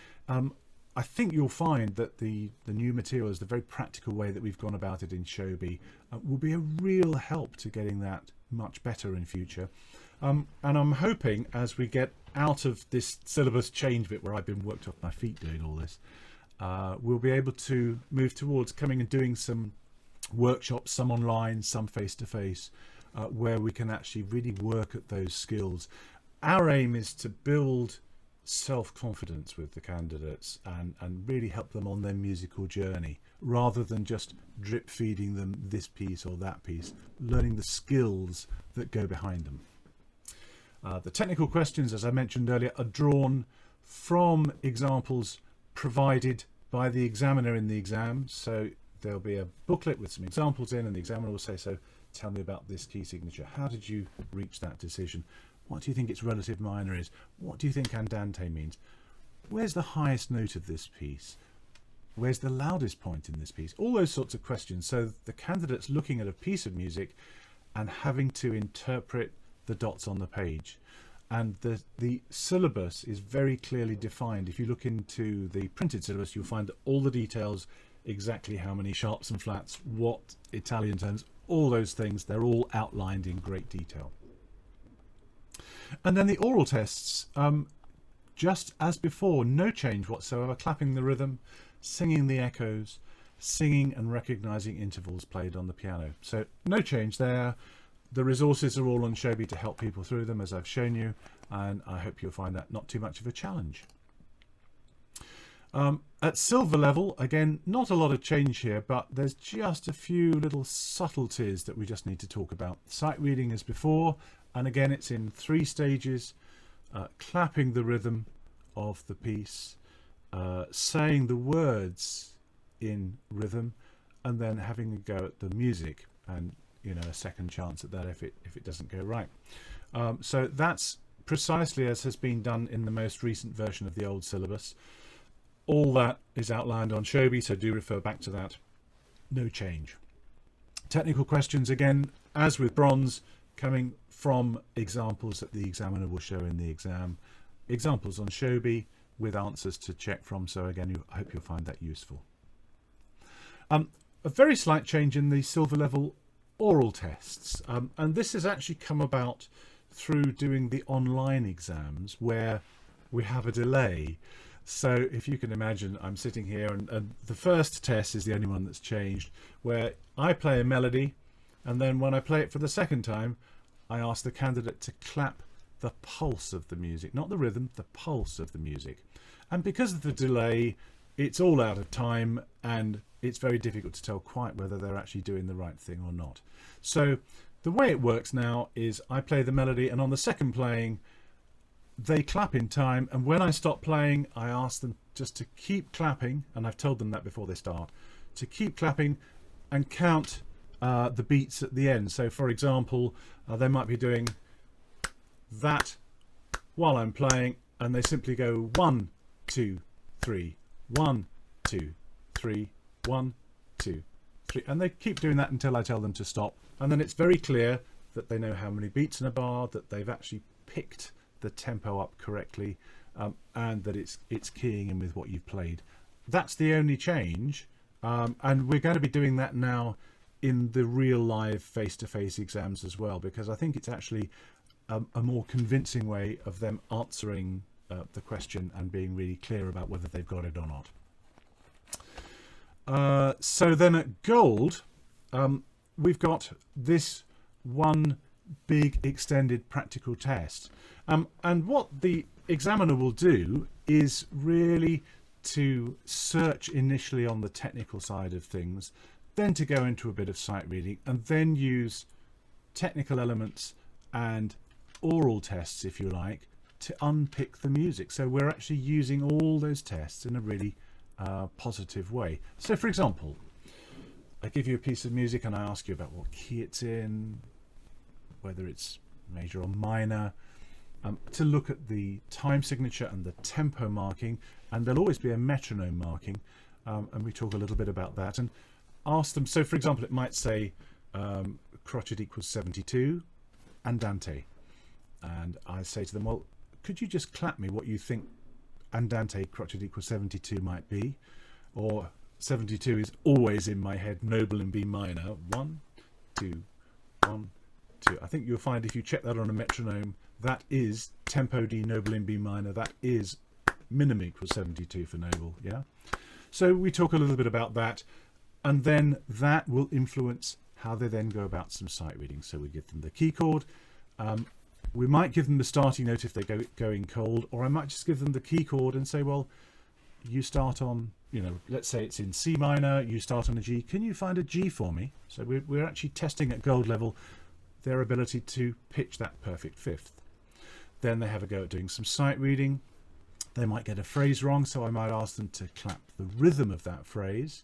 I think you'll find that the new materials, the very practical way that we've gone about it in Showbie, will be a real help to getting that much better in future. And I'm hoping as we get out of this syllabus change bit where I've been worked off my feet doing all this, we'll be able to move towards coming and doing some workshops, some online, some face-to-face, where we can actually really work at those skills. Our aim is to build self-confidence with the candidates and really help them on their musical journey, rather than just drip feeding them this piece or that piece, learning the skills that go behind them. The technical questions, as I mentioned earlier, are drawn from examples provided by the examiner in the exam. So there'll be a booklet with some examples in, and the examiner will say, so tell me about this key signature. How did you reach that decision? What do you think its relative minor is? What do you think andante means? Where's the highest note of this piece? Where's the loudest point in this piece? All those sorts of questions. So the candidate's looking at a piece of music and having to interpret the dots on the page. And the syllabus is very clearly defined. If you look into the printed syllabus, you'll find all the details, exactly how many sharps and flats, what Italian terms, all those things, they're all outlined in great detail. And then the oral tests, just as before, no change whatsoever, clapping the rhythm, singing the echoes, singing and recognizing intervals played on the piano. So no change there. The resources are all on Showbie to help people through them, as I've shown you, and I hope you'll find that not too much of a challenge. At silver level, again, not a lot of change here, but there's just a few little subtleties that we just need to talk about. Sight reading as before, and again it's in 3 stages: clapping the rhythm of the piece, saying the words in rhythm, and then having a go at the music, and a second chance at that if it doesn't go right. So that's precisely as has been done in the most recent version of the old syllabus. All that is outlined on Showbie, so do refer back to that. No change. Technical questions, again, as with bronze, coming from examples that the examiner will show in the exam. Examples on Showbie with answers to check from, so again, I hope you'll find that useful. A very slight change in the silver level oral tests, and this has actually come about through doing the online exams where we have a delay. So if you can imagine, I'm sitting here and the first test is the only one that's changed, where I play a melody, and then when I play it for the second time, I ask the candidate to clap the pulse of the music, not the rhythm, the pulse of the music. And because of the delay, it's all out of time, and it's very difficult to tell quite whether they're actually doing the right thing or not. So the way it works now is I play the melody, and on the second playing they clap in time, and when I stop playing I ask them just to keep clapping, and I've told them that before they start, to keep clapping and count the beats at the end. So for example, they might be doing that while I'm playing, and they simply go 1 2 3 1 2 3 1 2 3, and they keep doing that until I tell them to stop, and then it's very clear that they know how many beats in a bar, that they've actually picked the tempo up correctly, and that it's keying in with what you've played. That's the only change, and we're going to be doing that now in the real live face-to-face exams as well, because I think it's actually a more convincing way of them answering the question and being really clear about whether they've got it or not. So then at gold, we've got this one big extended practical test, and what the examiner will do is really to search initially on the technical side of things, then to go into a bit of sight reading, and then use technical elements and oral tests, if you like, to unpick the music. So we're actually using all those tests in a really positive way. So for example, I give you a piece of music and I ask you about what key it's in, whether it's major or minor, to look at the time signature and the tempo marking, and there'll always be a metronome marking, and we talk a little bit about that, and ask them. So for example, it might say crotchet equals 72 andante, and I say to them, well, could you just clap me what you think andante crotchet equals 72 might be, or 72 is always in my head, noble in B minor. 1, 2, 1, 2. I think you'll find if you check that on a metronome, that is tempo D noble in B minor. That is minim equals 72 for noble. Yeah. So we talk a little bit about that, and then that will influence how they then go about some sight reading. So we give them the key chord. We might give them the starting note if they're going cold, or I might just give them the key chord and say, well, you start on, you know, let's say it's in C minor, you start on a G. Can you find a G for me? So we're actually testing at gold level their ability to pitch that perfect fifth. Then they have a go at doing some sight reading. They might get a phrase wrong, so I might ask them to clap the rhythm of that phrase.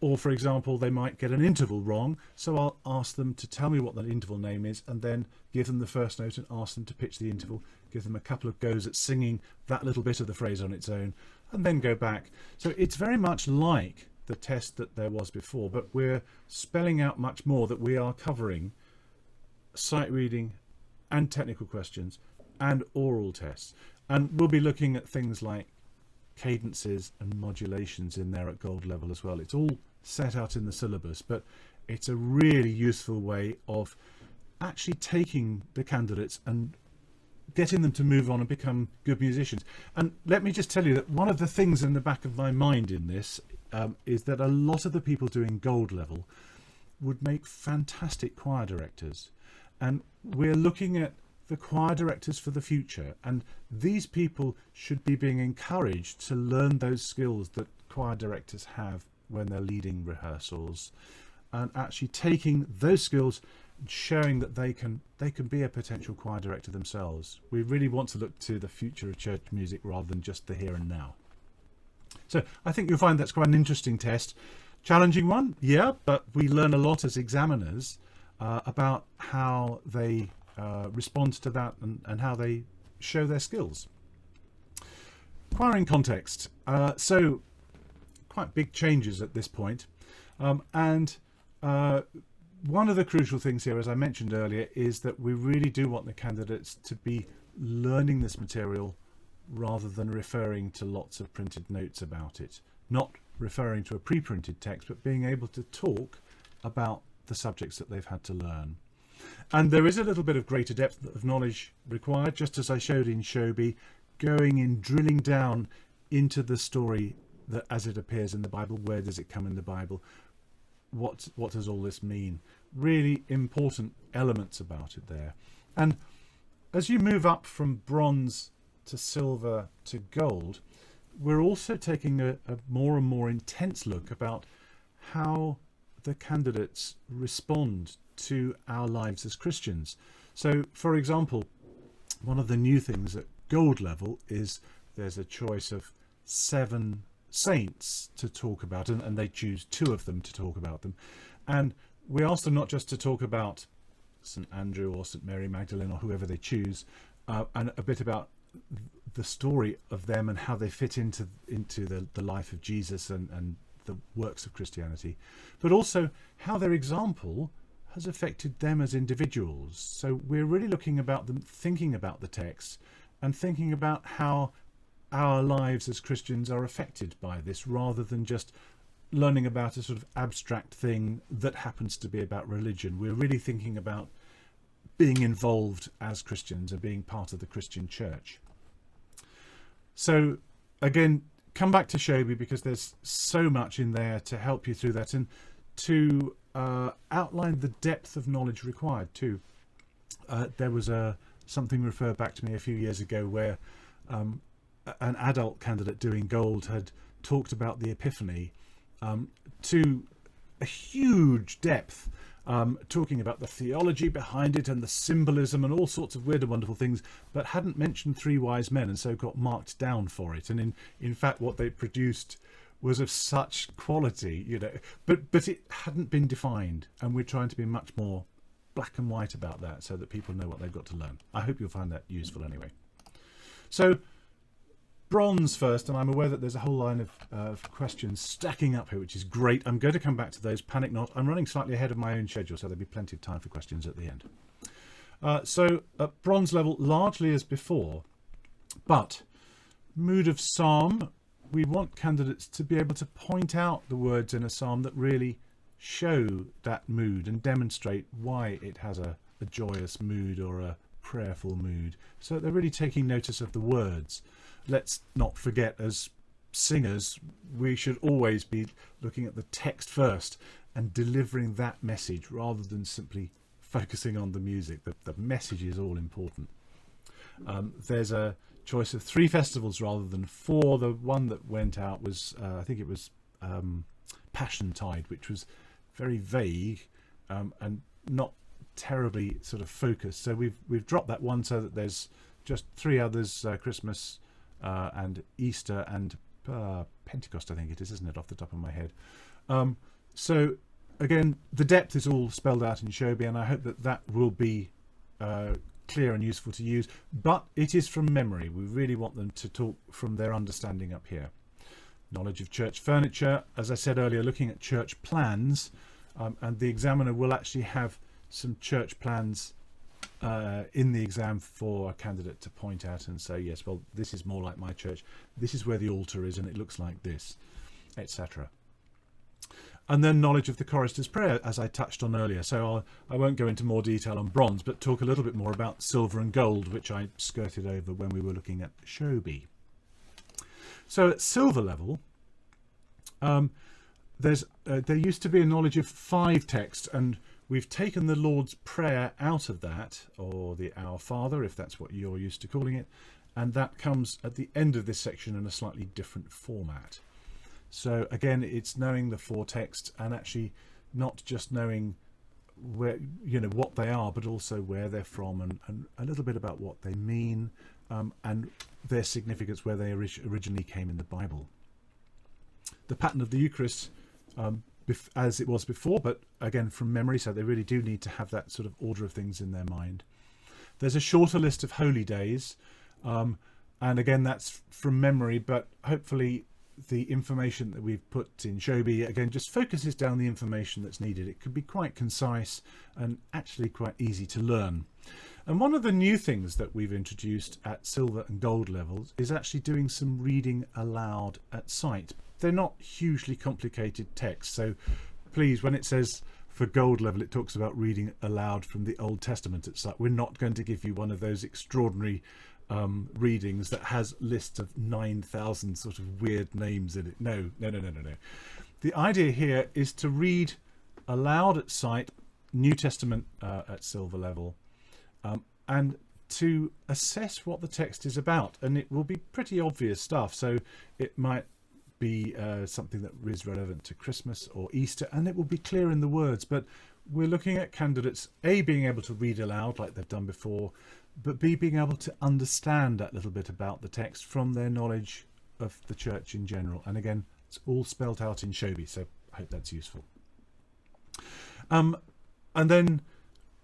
Or, for example, they might get an interval wrong, so I'll ask them to tell me what that interval name is and then give them the first note and ask them to pitch the interval, give them a couple of goes at singing that little bit of the phrase on its own, and then go back. So it's very much like the test that there was before, but we're spelling out much more, that we are covering sight reading and technical questions and oral tests. And we'll be looking at things like cadences and modulations in there at gold level as well. It's all set out in the syllabus, but it's a really useful way of actually taking the candidates and getting them to move on and become good musicians. And let me just tell you that one of the things in the back of my mind in this is that a lot of the people doing gold level would make fantastic choir directors, and we're looking at the choir directors for the future, and these people should be being encouraged to learn those skills that choir directors have when they're leading rehearsals, and actually taking those skills and showing that they can be a potential choir director themselves. We really want to look to the future of church music rather than just the here and now. So I think you'll find that's quite an interesting test. Challenging one, yeah, but we learn a lot as examiners about how they respond to that and how they show their skills. Choir in context. So quite big changes at this point. And one of the crucial things here, as I mentioned earlier, is that we really do want the candidates to be learning this material rather than referring to lots of printed notes about it. Not referring to a pre-printed text, but being able to talk about the subjects that they've had to learn. And there is a little bit of greater depth of knowledge required, just as I showed in Showbie, going in, drilling down into the story that as it appears in the Bible. Where does it come in the Bible? What does all this mean? Really important elements about it there. And as you move up from bronze to silver to gold, we're also taking a more and more intense look about how the candidates respond to our lives as Christians. So, for example, one of the new things at gold level is there's a choice of 7 saints to talk about, and they choose 2 of them to talk about them. And we ask them not just to talk about St. Andrew or St. Mary Magdalene or whoever they choose, and a bit about the story of them and how they fit into the life of Jesus and the works of Christianity, but also how their example has affected them as individuals. So we're really looking about them, thinking about the text and thinking about how our lives as Christians are affected by this, rather than just learning about a sort of abstract thing that happens to be about religion. We're really thinking about being involved as Christians and being part of the Christian church. So again, come back to Showbie, because there's so much in there to help you through that and to outline the depth of knowledge required too. There was something referred back to me a few years ago where an adult candidate doing gold had talked about the Epiphany to a huge depth, talking about the theology behind it and the symbolism and all sorts of weird and wonderful things, but hadn't mentioned 3 wise men, and so got marked down for it. And in fact what they produced was of such quality, you know, but it hadn't been defined, and we're trying to be much more black and white about that so that people know what they've got to learn. I hope you'll find that useful anyway. So bronze first, and I'm aware that there's a whole line of questions stacking up here, which is great. I'm going to come back to those, panic not. I'm running slightly ahead of my own schedule, so there'll be plenty of time for questions at the end. So at bronze level, largely as before, but mood of psalm, we want candidates to be able to point out the words in a psalm that really show that mood and demonstrate why it has a joyous mood or a prayerful mood. So they're really taking notice of the words. Let's not forget, as singers, we should always be looking at the text first and delivering that message rather than simply focusing on the music. The message is all important. There's a choice of 3 festivals rather than 4. The one that went out was I think it was Passiontide, which was very vague and not terribly sort of focused. So we've dropped that one so that there's just 3 others: Christmas and Easter and Pentecost, I think it is, isn't it, off the top of my head. So again, the depth is all spelled out in Showbie, and I hope that that will be clear and useful to use, but it is from memory. We really want them to talk from their understanding up here. Knowledge of church furniture, as I said earlier, looking at church plans, and the examiner will actually have some church plans in the exam for a candidate to point out and say, yes, well, this is more like my church, this is where the altar is and it looks like this, etc. And then knowledge of the chorister's prayer, as I touched on earlier. So I won't go into more detail on bronze, but talk a little bit more about silver and gold, which I skirted over when we were looking at Showbie. So at silver level, there used to be a knowledge of 5 texts, and we've taken the Lord's Prayer out of that, or the Our Father, if that's what you're used to calling it, and that comes at the end of this section in a slightly different format. So again, it's knowing the 4 texts and actually not just knowing where, you know, what they are, but also where they're from and a little bit about what they mean and their significance, where they originally came in the Bible. The pattern of the Eucharist, as it was before, but again from memory, so they really do need to have that sort of order of things in their mind. There's a shorter list of holy days, and again that's from memory, but hopefully the information that we've put in Showbie again just focuses down the information that's needed. It could be quite concise and actually quite easy to learn. And one of the new things that we've introduced at silver and gold levels is actually doing some reading aloud at sight. They're not hugely complicated texts, so please, when it says for gold level it talks about reading aloud from the Old Testament at sight, we're not going to give you one of those extraordinary readings that has lists of 9,000 sort of weird names in it. No. The idea here is to read aloud at sight, New Testament at silver level, and to assess what the text is about. And it will be pretty obvious stuff, so it might be something that is relevant to Christmas or Easter, and it will be clear in the words. But we're looking at candidates A, being able to read aloud like they've done before, but B, being able to understand that little bit about the text from their knowledge of the church in general. And again, it's all spelt out in Showbie, so I hope that's useful. And then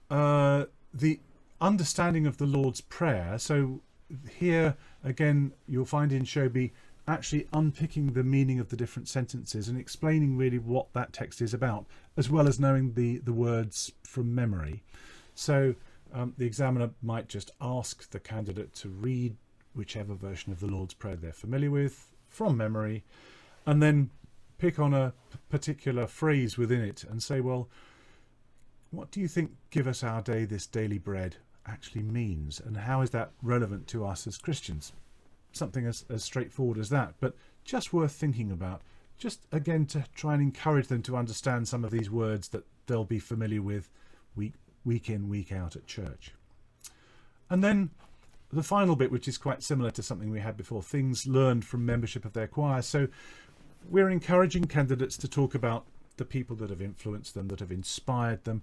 the understanding of the Lord's Prayer. So here again, you'll find in Showbie actually unpicking the meaning of the different sentences and explaining really what that text is about, as well as knowing the words from memory. So the examiner might just ask the candidate to read whichever version of the Lord's Prayer they're familiar with from memory, and then pick on a particular phrase within it and say, well, what do you think "give us our day this daily bread" actually means, and how is that relevant to us as Christians? Something as straightforward as that, but just worth thinking about, just again to try and encourage them to understand some of these words that they'll be familiar with week in, week out at church. And then the final bit, which is quite similar to something we had before, things learned from membership of their choir. So we're encouraging candidates to talk about the people that have influenced them, that have inspired them.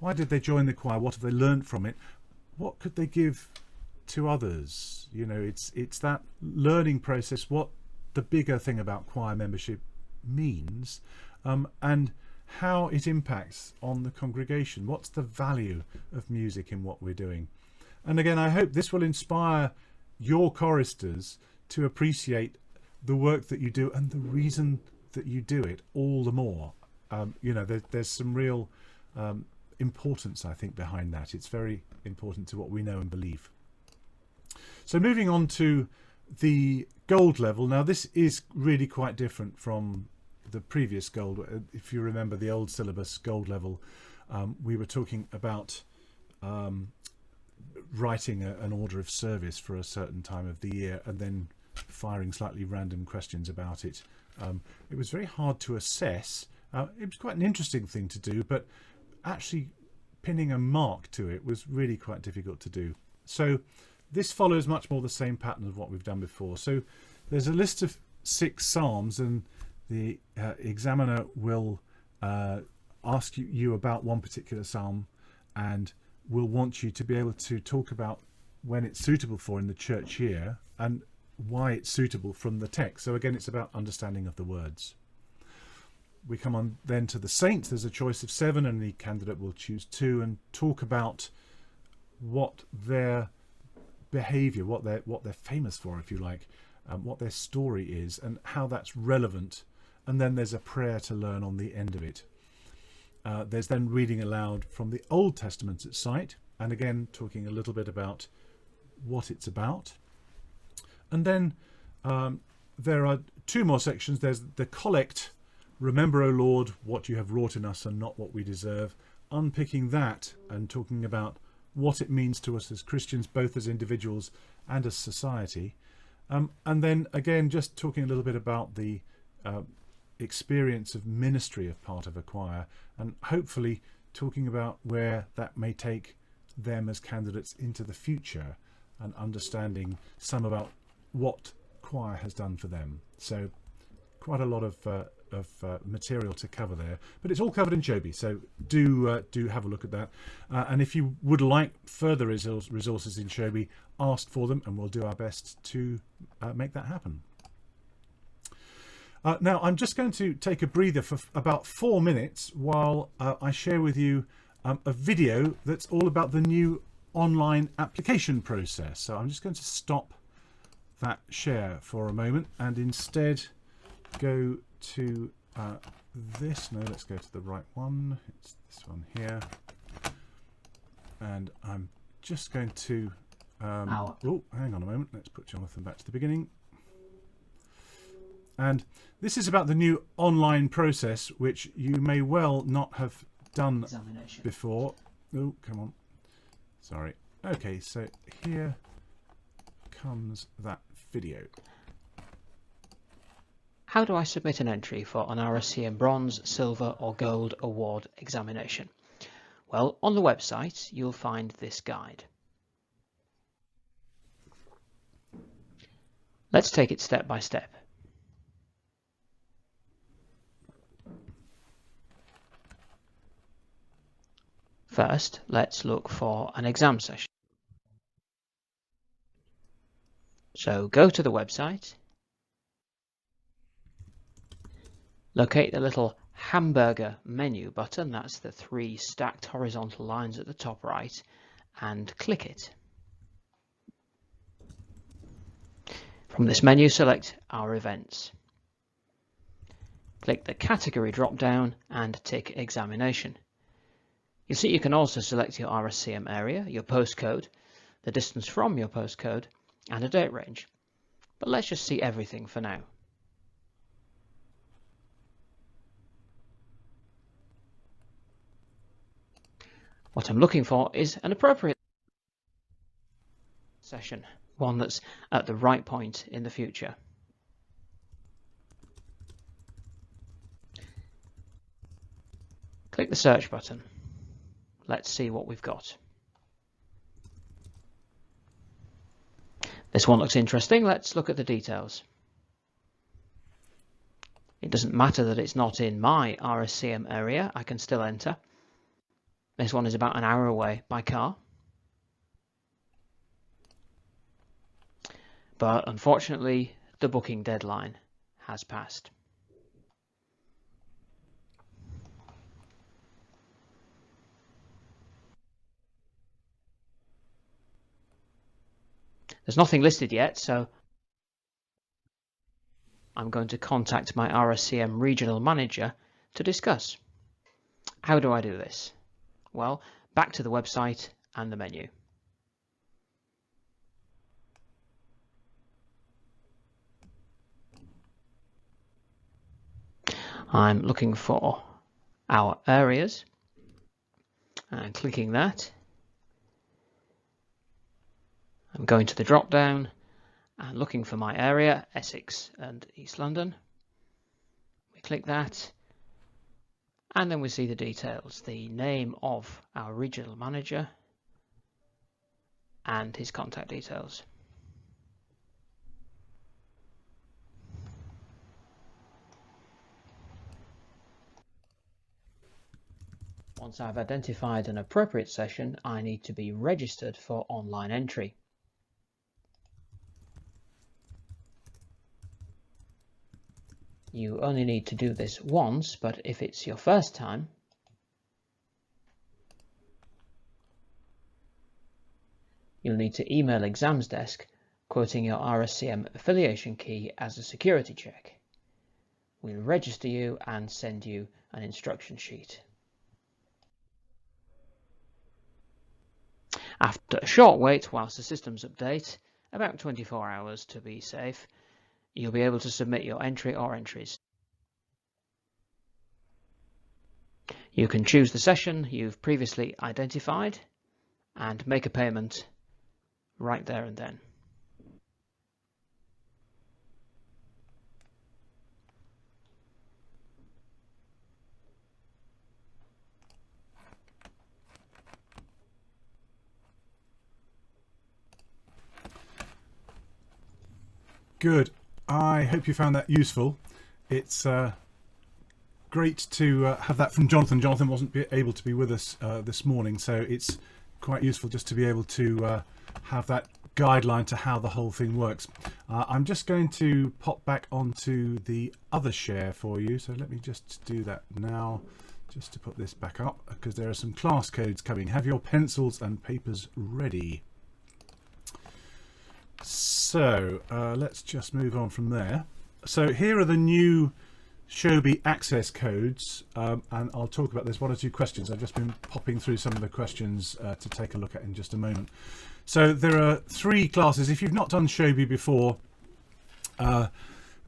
Why did they join the choir? What have they learned from it? What could they give to others? You know, it's that learning process, what the bigger thing about choir membership means, and how it impacts on the congregation. What's the value of music in what we're doing? And again, I hope this will inspire your choristers to appreciate the work that you do and the reason that you do it all the more. You know, there's some real importance, I think, behind that. It's very important to what we know and believe. So moving on to the gold level. Now this is really quite different from the previous gold. If you remember the old syllabus gold level, we were talking about writing an order of service for a certain time of the year and then firing slightly random questions about it. It was very hard to assess. It was quite an interesting thing to do, but actually pinning a mark to it was really quite difficult to do. So this follows much more the same pattern of what we've done before. So there's a list of 6 psalms, and the examiner will ask you about one particular psalm and will want you to be able to talk about when it's suitable for in the church year and why it's suitable from the text. So again, it's about understanding of the words. We come on then to the saints. There's a choice of 7, and the candidate will choose 2 and talk about what their behavior, what they're famous for, if you like, what their story is and how that's relevant. And then there's a prayer to learn on the end of it. There's then reading aloud from the Old Testament at sight, and again talking a little bit about what it's about. And then there are 2 more sections. There's the collect, remember, O Lord, what you have wrought in us and not what we deserve, unpicking that and talking about what it means to us as Christians, both as individuals and as society. And then again, just talking a little bit about the experience of ministry of part of a choir, and hopefully talking about where that may take them as candidates into the future and understanding some about what choir has done for them. So quite a lot of material to cover there, but it's all covered in Showbie, so do have a look at that. And if you would like further resources in Showbie, ask for them and we'll do our best to make that happen. Now I'm just going to take a breather for about 4 minutes while I share with you a video that's all about the new online application process. So I'm just going to stop that share for a moment and instead go to this. No, let's go to the right one. It's this one here. And I'm just going to oh, hang on a moment, let's put Jonathan back to the beginning. And this is about the new online process, which you may well not have done before. Oh, come on, sorry. Okay, so here comes that video. How do I submit an entry for an RSCM Bronze, Silver or Gold Award examination? Well, on the website you'll find this guide. Let's take it step by step. First, let's look for an exam session. So go to the website, locate the little hamburger menu button, that's the 3 stacked horizontal lines at the top right, and click it. From this menu, select Our Events. Click the category drop down and tick Examination. You'll see you can also select your RSCM area, your postcode, the distance from your postcode, and a date range. But let's just see everything for now. What I'm looking for is an appropriate session, one that's at the right point in the future. Click the search button. Let's see what we've got. This one looks interesting. Let's look at the details. It doesn't matter that it's not in my RSCM area, I can still enter. This one is about an hour away by car. But unfortunately, the booking deadline has passed. There's nothing listed yet, so I'm going to contact my RSCM regional manager to discuss. How do I do this? Well, back to the website and the menu. I'm looking for our areas and clicking that. I'm going to the drop down and looking for my area, Essex and East London. We click that, and then we see the details, the name of our regional manager and his contact details. Once I've identified an appropriate session, I need to be registered for online entry. You only need to do this once, but if it's your first time, you'll need to email Exams Desk quoting your RSCM affiliation key as a security check. We'll register you and send you an instruction sheet. After a short wait whilst the systems update, about 24 hours to be safe, you'll be able to submit your entry or entries. You can choose the session you've previously identified and make a payment right there and then. Good. I hope you found that useful. It's great to have that from Jonathan. Jonathan wasn't able to be with us this morning, so it's quite useful just to be able to have that guideline to how the whole thing works. I'm just going to pop back onto the other share for you, so let me just do that now, just to put this back up, because there are some class codes coming. Have your pencils and papers ready. So let's just move on from there. So here are the new Showbie access codes, and I'll talk about this one or two questions. I've just been popping through some of the questions to take a look at in just a moment. So there are 3 classes. If you've not done Showbie before,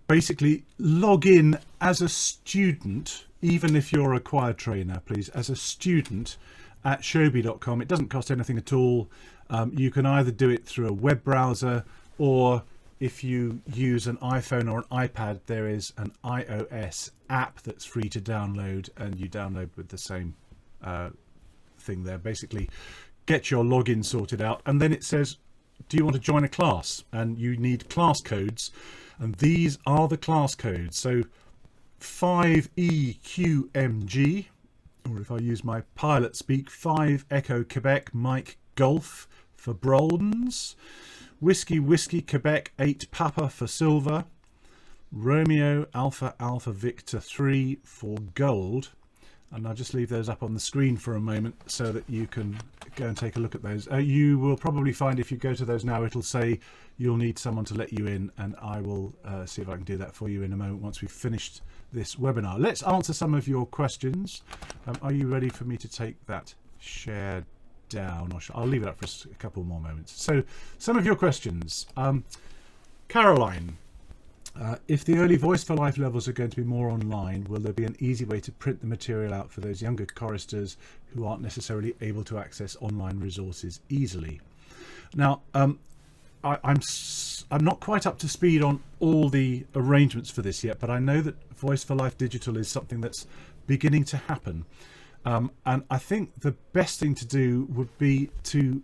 basically log in as a student, even if you're a acquired trainer, please, as a student at showbie.com. It doesn't cost anything at all. You can either do it through a web browser, or if you use an iPhone or an iPad, there is an iOS app that's free to download, and you download with the same thing there. Basically, get your login sorted out, and then it says, do you want to join a class? And you need class codes, and these are the class codes. So 5EQMG, or if I use my pilot speak, 5 Echo Quebec Mike Golf for bronze, Whiskey Whiskey Quebec 8 Papa for silver, Romeo Alpha Alpha Victor 3 for gold. And I'll just leave those up on the screen for a moment so that you can go and take a look at those. You will probably find if you go to those now, it'll say you'll need someone to let you in, and I will see if I can do that for you in a moment once we've finished this webinar. Let's answer some of your questions. Are you ready for me to take that share down? Or I'll leave it up for a couple more moments. So some of your questions. Caroline, if the early Voice for Life levels are going to be more online, will there be an easy way to print the material out for those younger choristers who aren't necessarily able to access online resources easily? Now, I'm not quite up to speed on all the arrangements for this yet, but I know that Voice for Life Digital is something that's beginning to happen. And I think the best thing to do would be to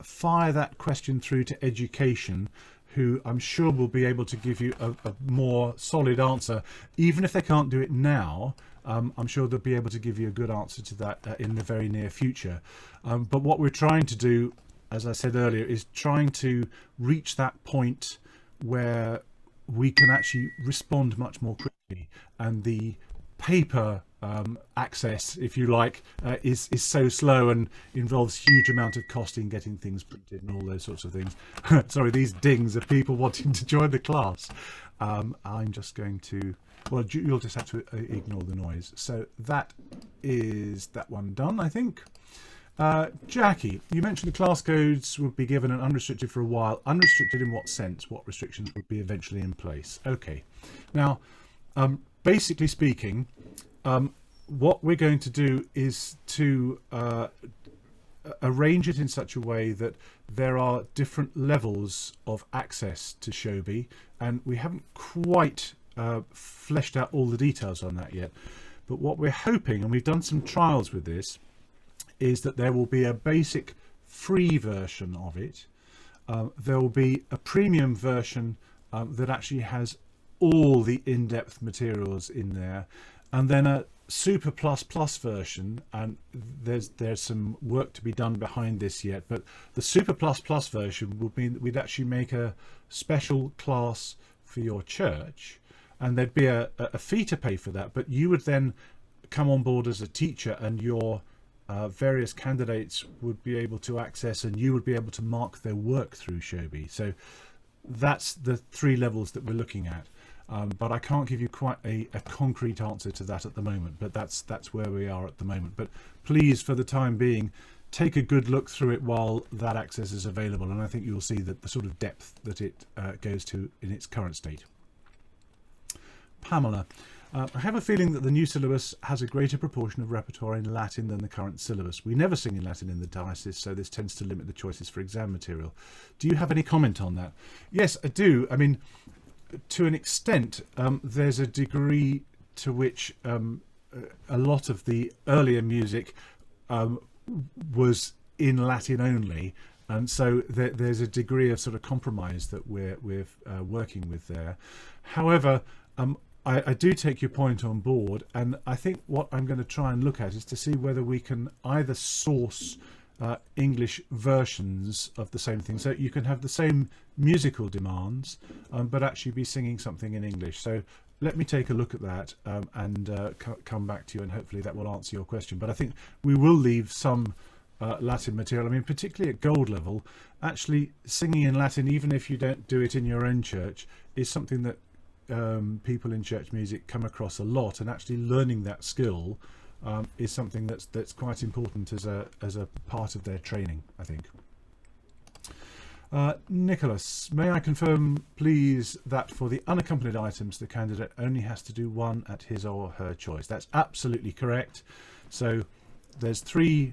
fire that question through to Education, who I'm sure will be able to give you a more solid answer. Even if they can't do it now, I'm sure they'll be able to give you a good answer to that in the very near future. But what we're trying to do, as I said earlier, is trying to reach that point where we can actually respond much more quickly, and the paper access, if you like, is so slow and involves huge amount of cost in getting things printed and all those sorts of things. Sorry, these dings are people wanting to join the class. I'm just going to, well, you'll just have to ignore the noise. So that is that one done, I think. Jackie, you mentioned the class codes would be given and unrestricted for a while. Unrestricted in what sense? What restrictions would be eventually in place? Okay. Now, basically speaking, what we're going to do is to arrange it in such a way that there are different levels of access to Showbie, and we haven't quite fleshed out all the details on that yet. But what we're hoping, and we've done some trials with this, is that there will be a basic free version of it. There will be a premium version that actually has all the in-depth materials in there, and then a Super Plus Plus version, and there's some work to be done behind this yet, but the Super Plus Plus version would mean that we'd actually make a special class for your church, and there'd be a fee to pay for that, but you would then come on board as a teacher, and your various candidates would be able to access, and you would be able to mark their work through Showbie. So that's the 3 levels that we're looking at. But I can't give you quite a concrete answer to that at the moment, but that's where we are at the moment. But please, for the time being, take a good look through it while that access is available, and I think you'll see that the sort of depth that it goes to in its current state. Pamela, I have a feeling that the new syllabus has a greater proportion of repertoire in Latin than the current syllabus. We never sing in Latin in the diocese, so this tends to limit the choices for exam material. Do you have any comment on that? Yes, I do. I mean, to an extent, there's a degree to which a lot of the earlier music was in Latin only, and so there's a degree of sort of compromise that we're working with there. However, I do take your point on board, and I think what I'm going to try and look at is to see whether we can either source English versions of the same thing, so you can have the same musical demands but actually be singing something in English. So let me take a look at that and come back to you, and hopefully that will answer your question. But I think we will leave some Latin material. I mean, particularly at gold level, actually singing in Latin, even if you don't do it in your own church, is something that people in church music come across a lot, and actually learning that skill is something that's quite important as a part of their training, I think. Nicholas, may I confirm please that for the unaccompanied items the candidate only has to do 1 at his or her choice? That's absolutely correct. So there's 3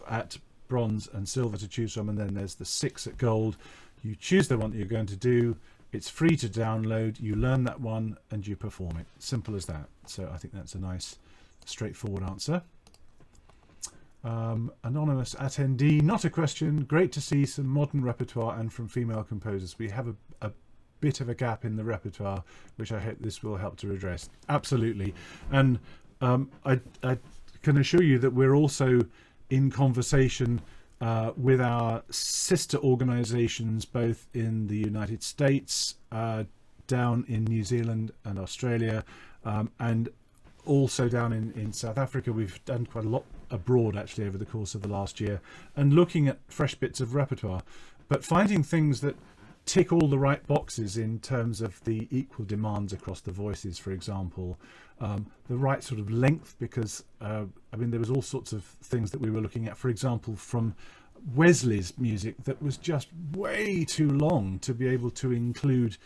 at bronze and silver to choose from, and then there's the 6 at gold. You choose the one that you're going to do. It's free to download. You learn that one and you perform it. Simple as that. So I think that's a nice straightforward answer. Anonymous attendee, not a question. Great to see some modern repertoire and from female composers. We have a bit of a gap in the repertoire, which I hope this will help to address. Absolutely. And I can assure you that we're also in conversation with our sister organisations, both in the United States, down in New Zealand and Australia, and also down in South Africa. We've done quite a lot abroad actually over the course of the last year, and looking at fresh bits of repertoire, but finding things that tick all the right boxes in terms of the equal demands across the voices, for example, the right sort of length, because I mean, there was all sorts of things that we were looking at, for example, from Wesley's music that was just way too long to be able to include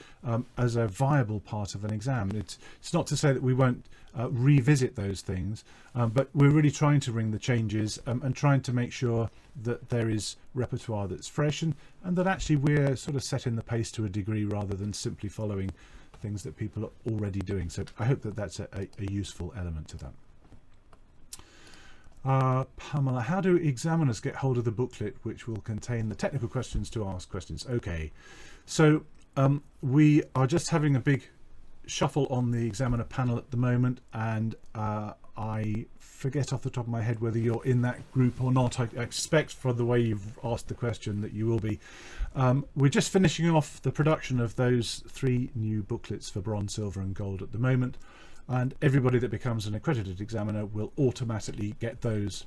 as a viable part of an exam. It's not to say that we won't revisit those things, but we're really trying to ring the changes and trying to make sure that there is repertoire that's fresh, and that actually we're sort of setting the pace to a degree rather than simply following things that people are already doing. So I hope that that's a useful element to that. Pamela, how do examiners get hold of the booklet which will contain the technical questions to ask questions? Okay, so we are just having a big shuffle on the examiner panel at the moment, and I forget off the top of my head whether you're in that group or not. I expect from the way you've asked the question that you will be. We're just finishing off the production of those 3 new booklets for bronze, silver and gold at the moment, and everybody that becomes an accredited examiner will automatically get those,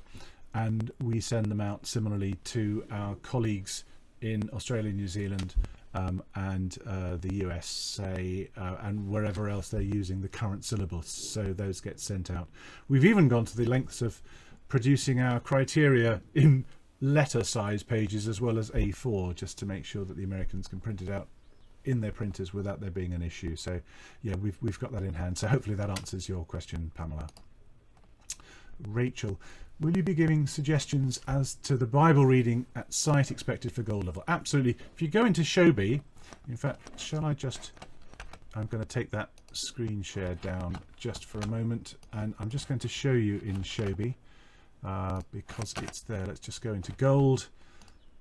and we send them out similarly to our colleagues in Australia, New Zealand, and the USA, and wherever else they're using the current syllabus. So those get sent out. We've even gone to the lengths of producing our criteria in letter size pages as well as A4, just to make sure that the Americans can print it out in their printers without there being an issue. So yeah, we've got that in hand. So hopefully that answers your question, Pamela. Rachel, will you be giving suggestions as to the Bible reading at sight expected for gold level? Absolutely. If you go into Showbie, in fact, shall I just, I'm going to take that screen share down just for a moment, and I'm just going to show you in Showbie because it's there. Let's just go into gold,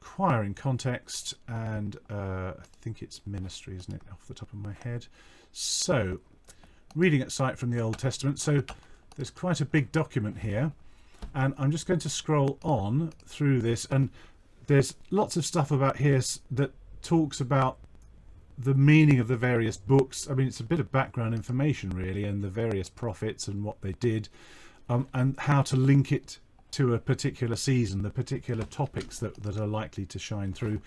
choir in context, and I think it's ministry, isn't it, off the top of my head. So reading at sight from the Old Testament. So there's quite a big document here, and I'm just going to scroll on through this, and there's lots of stuff about here that talks about the meaning of the various books. I mean, it's a bit of background information really, and the various prophets and what they did, and how to link it to a particular season, the particular topics that are likely to shine through.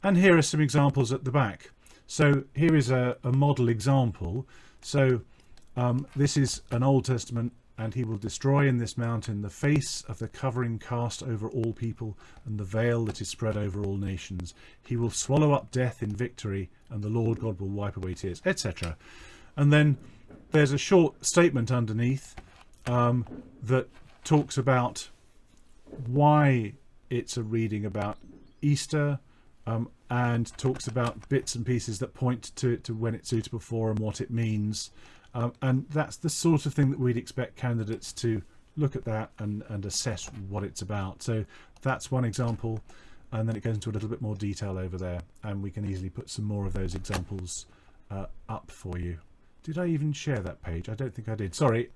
And here are some examples at the back. So here is a model example. So this is an Old Testament. And he will destroy in this mountain the face of the covering cast over all people, and the veil that is spread over all nations. He will swallow up death in victory, and the Lord God will wipe away tears, etc. And then there's a short statement underneath that talks about why it's a reading about Easter, and talks about bits and pieces that point to when it's suitable for and what it means. And that's the sort of thing that we'd expect candidates to look at that and assess what it's about. So that's one example, and then it goes into a little bit more detail over there, and we can easily put some more of those examples up for you. Did I even share that page? I don't think I did. Sorry.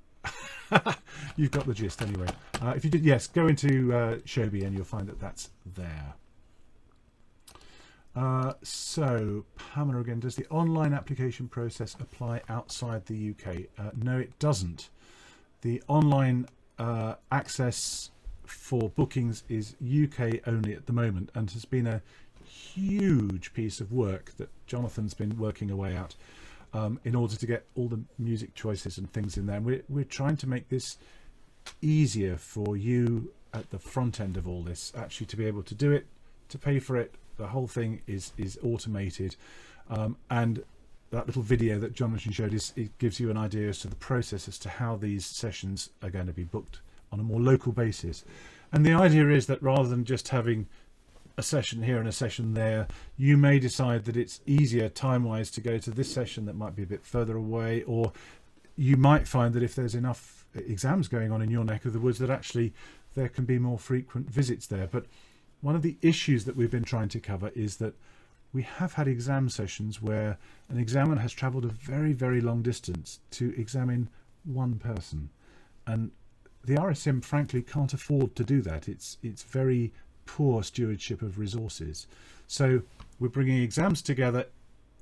You've got the gist anyway. If you did, yes, go into Showbie and you'll find that that's there. So Pamela again, does the online application process apply outside the UK? No, it doesn't. The online access for bookings is UK only at the moment, and has been a huge piece of work that Jonathan's been working away at in order to get all the music choices and things in there. And we're trying to make this easier for you at the front end of all this, actually to be able to do it, to pay for it. The whole thing is automated, and that little video that Jonathan showed it gives you an idea as to the process as to how these sessions are going to be booked on a more local basis. And the idea is that rather than just having a session here and a session there, you may decide that it's easier time-wise to go to this session that might be a bit further away, or you might find that if there's enough exams going on in your neck of the woods that actually there can be more frequent visits there. But one of the issues that we've been trying to cover is that we have had exam sessions where an examiner has travelled a very, very long distance to examine one person, and the RSCM frankly can't afford to do that. It's very poor stewardship of resources. So we're bringing exams together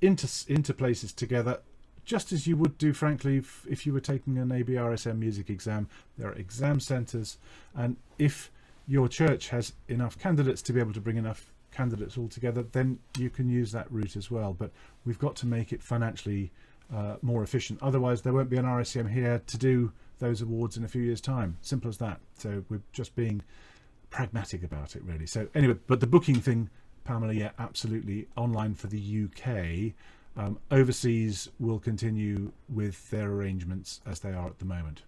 into places together, just as you would do frankly if you were taking an ABRSM music exam. There are exam centres, and if your church has enough candidates to be able to bring enough candidates all together, then you can use that route as well. But we've got to make it financially more efficient. Otherwise there won't be an RSCM here to do those awards in a few years' time. Simple as that. So we're just being pragmatic about it really. So anyway, but the booking thing, Pamela, yeah, absolutely online for the UK. Overseas will continue with their arrangements as they are at the moment.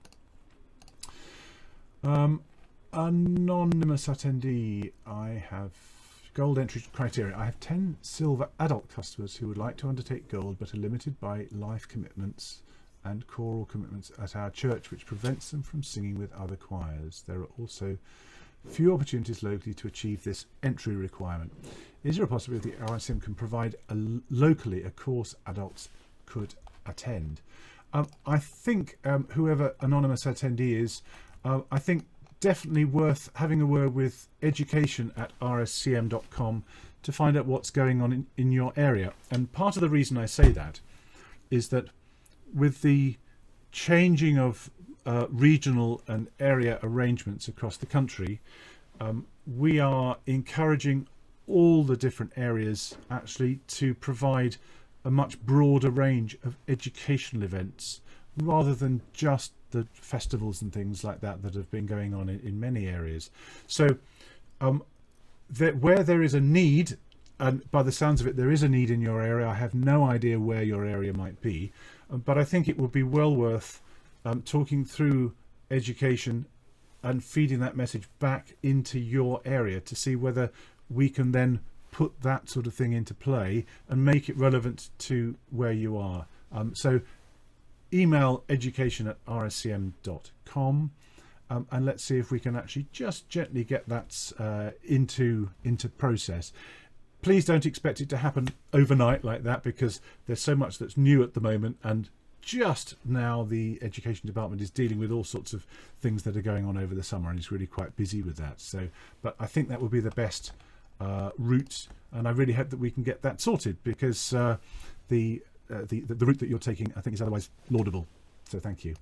Anonymous attendee, I have gold entry criteria. I have 10 silver adult customers who would like to undertake gold but are limited by life commitments and choral commitments at our church, which prevents them from singing with other choirs. There are also few opportunities locally to achieve this entry requirement. Is there a possibility the RSCM can provide locally a course adults could attend? I think whoever anonymous attendee is, I think definitely worth having a word with education at rscm.com to find out what's going on in your area. And part of the reason I say that is that with the changing of regional and area arrangements across the country, we are encouraging all the different areas actually to provide a much broader range of educational events rather than just the festivals and things like that that have been going on in many areas. So where there is a need and by the sounds of it, there is a need in your area. I have no idea where your area might be, but I think it would be well worth talking through education and feeding that message back into your area to see whether we can then put that sort of thing into play and make it relevant to where you are. So email education@rscm.com. And let's see if we can actually just gently get that into process. Please don't expect it to happen overnight like that, because there's so much that's new at the moment, and just now the education department is dealing with all sorts of things that are going on over the summer, and it's really quite busy with that. So, but I think that will be the best route, and I really hope that we can get that sorted, because the route that you're taking, I think, is otherwise laudable. So thank you,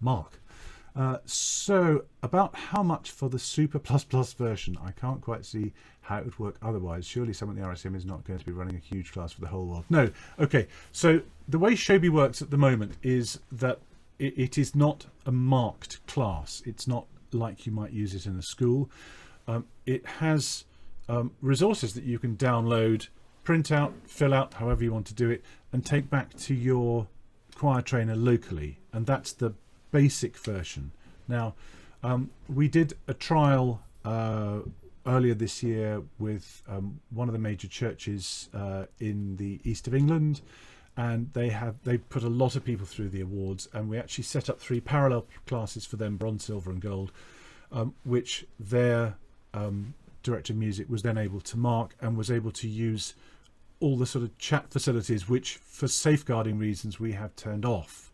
Mark. So about how much for the Super Plus Plus version? I can't quite see how it would work otherwise. Surely someone at the RSCM is not going to be running a huge class for the whole world. No. Okay. So the way Showbie works at the moment is that it is not a marked class. It's not like you might use it in a school. It has resources that you can download, print out, fill out, however you want to do it, and take back to your choir trainer locally. And that's the basic version. Now, we did a trial earlier this year with one of the major churches in the east of England, and they put a lot of people through the awards, and we actually set up 3 parallel classes for them, bronze, silver and gold, which their director of music was then able to mark and was able to use all the sort of chat facilities which, for safeguarding reasons, we have turned off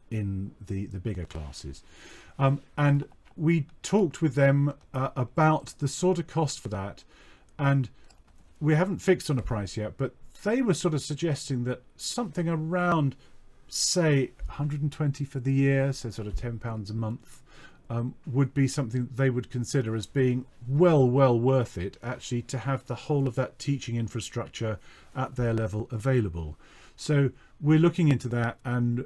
in the bigger classes. And we talked with them about the sort of cost for that, and we haven't fixed on a price yet, but they were sort of suggesting that something around, say, 120 for the year, so sort of £10 a month, would be something they would consider as being well worth it, actually, to have the whole of that teaching infrastructure at their level available. So we're looking into that, and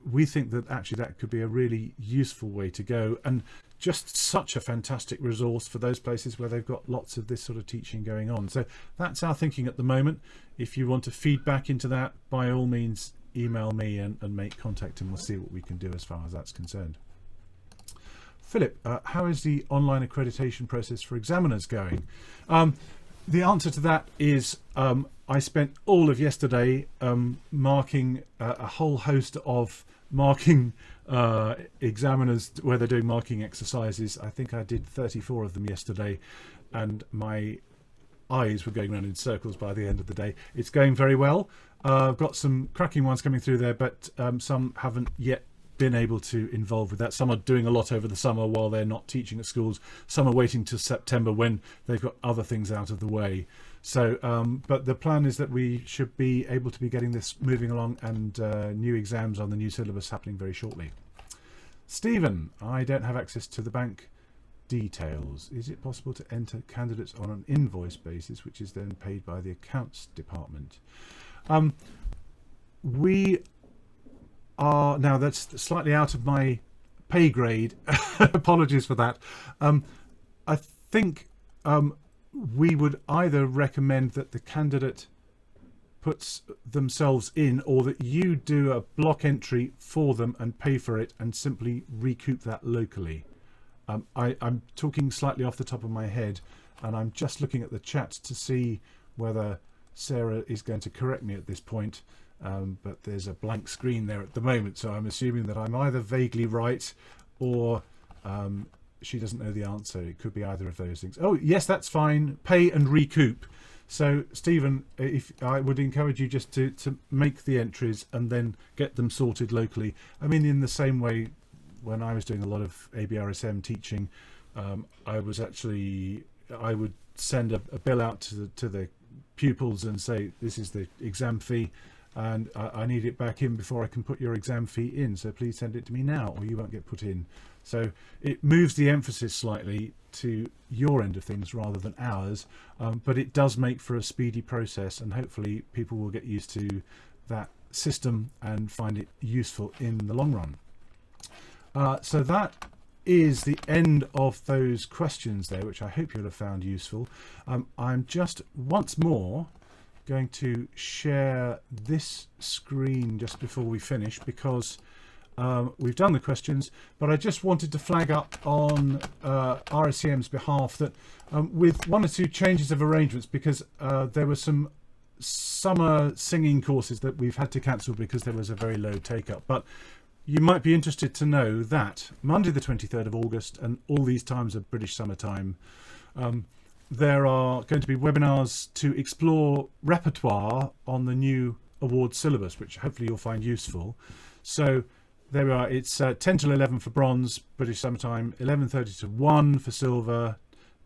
we think that actually that could be a really useful way to go, and just such a fantastic resource for those places where they've got lots of this sort of teaching going on. So that's our thinking at the moment. If you want to feed back into that, by all means email me and make contact, and we'll see what we can do as far as that's concerned. Philip, how is the online accreditation process for examiners going? The answer to that is I spent all of yesterday marking a whole host of marking examiners where they're doing marking exercises. I think I did 34 of them yesterday, and my eyes were going around in circles by the end of the day. It's going very well. I've got some cracking ones coming through there, but some haven't yet been able to involve with that. Some are doing a lot over the summer while they're not teaching at schools. Some are waiting till September when they've got other things out of the way. So but the plan is that we should be able to be getting this moving along, and new exams on the new syllabus happening very shortly. Stephen, I don't have access to the bank details. Is it possible to enter candidates on an invoice basis, which is then paid by the accounts department? We are, now that's slightly out of my pay grade. Apologies for that. I think we would either recommend that the candidate puts themselves in, or that you do a block entry for them and pay for it and simply recoup that locally. I'm talking slightly off the top of my head, and I'm just looking at the chat to see whether Sarah is going to correct me at this point. But there's a blank screen there at the moment, so I'm assuming that I'm either vaguely right or she doesn't know the answer. It could be either of those things. Oh yes, that's fine. Pay and recoup. So Stephen, if I would encourage you just to make the entries and then get them sorted locally. I mean, in the same way, when I was doing a lot of ABRSM teaching, I would send a bill out to the pupils and say, this is the exam fee, and I need it back in before I can put your exam fee in, so please send it to me now or you won't get put in. So it moves the emphasis slightly to your end of things rather than ours, but it does make for a speedy process, and hopefully people will get used to that system and find it useful in the long run. So that is the end of those questions there, which I hope you'll have found useful. I'm just once more going to share this screen just before we finish, because we've done the questions, but I just wanted to flag up on RSCM's behalf that with one or two changes of arrangements, because there were some summer singing courses that we've had to cancel because there was a very low take-up. But you might be interested to know that Monday the 23rd of August, and all these times of British summertime, there are going to be webinars to explore repertoire on the new award syllabus, which hopefully you'll find useful. So there we are. It's 10 till 11 for bronze, British summertime, 11:30 to 1 for silver,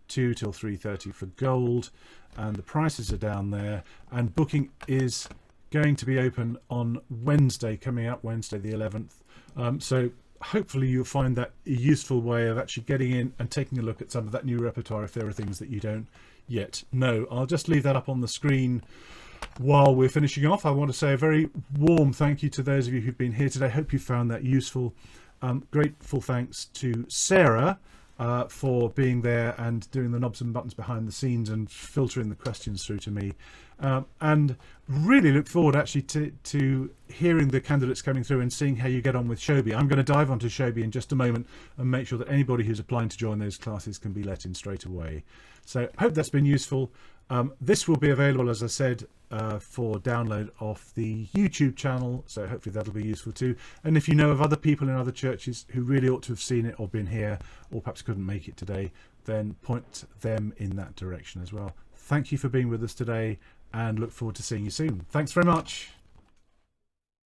2 till 3:30 for gold, and the prices are down there. And booking is going to be open on Wednesday, coming up Wednesday the 11th. So hopefully you'll find that a useful way of actually getting in and taking a look at some of that new repertoire if there are things that you don't yet know. I'll just leave that up on the screen while we're finishing off. I want to say a very warm thank you to those of you who've been here today. Hope you found that useful. Grateful thanks to Sarah for being there and doing the knobs and buttons behind the scenes and filtering the questions through to me. And really look forward actually to hearing the candidates coming through and seeing how you get on with Showbie. I'm going to dive onto Showbie in just a moment and make sure that anybody who's applying to join those classes can be let in straight away. So hope that's been useful. This will be available, as I said, for download off the YouTube channel, so hopefully that'll be useful too. And if you know of other people in other churches who really ought to have seen it or been here or perhaps couldn't make it today, then point them in that direction as well. Thank you for being with us today, and look forward to seeing you soon. Thanks very much.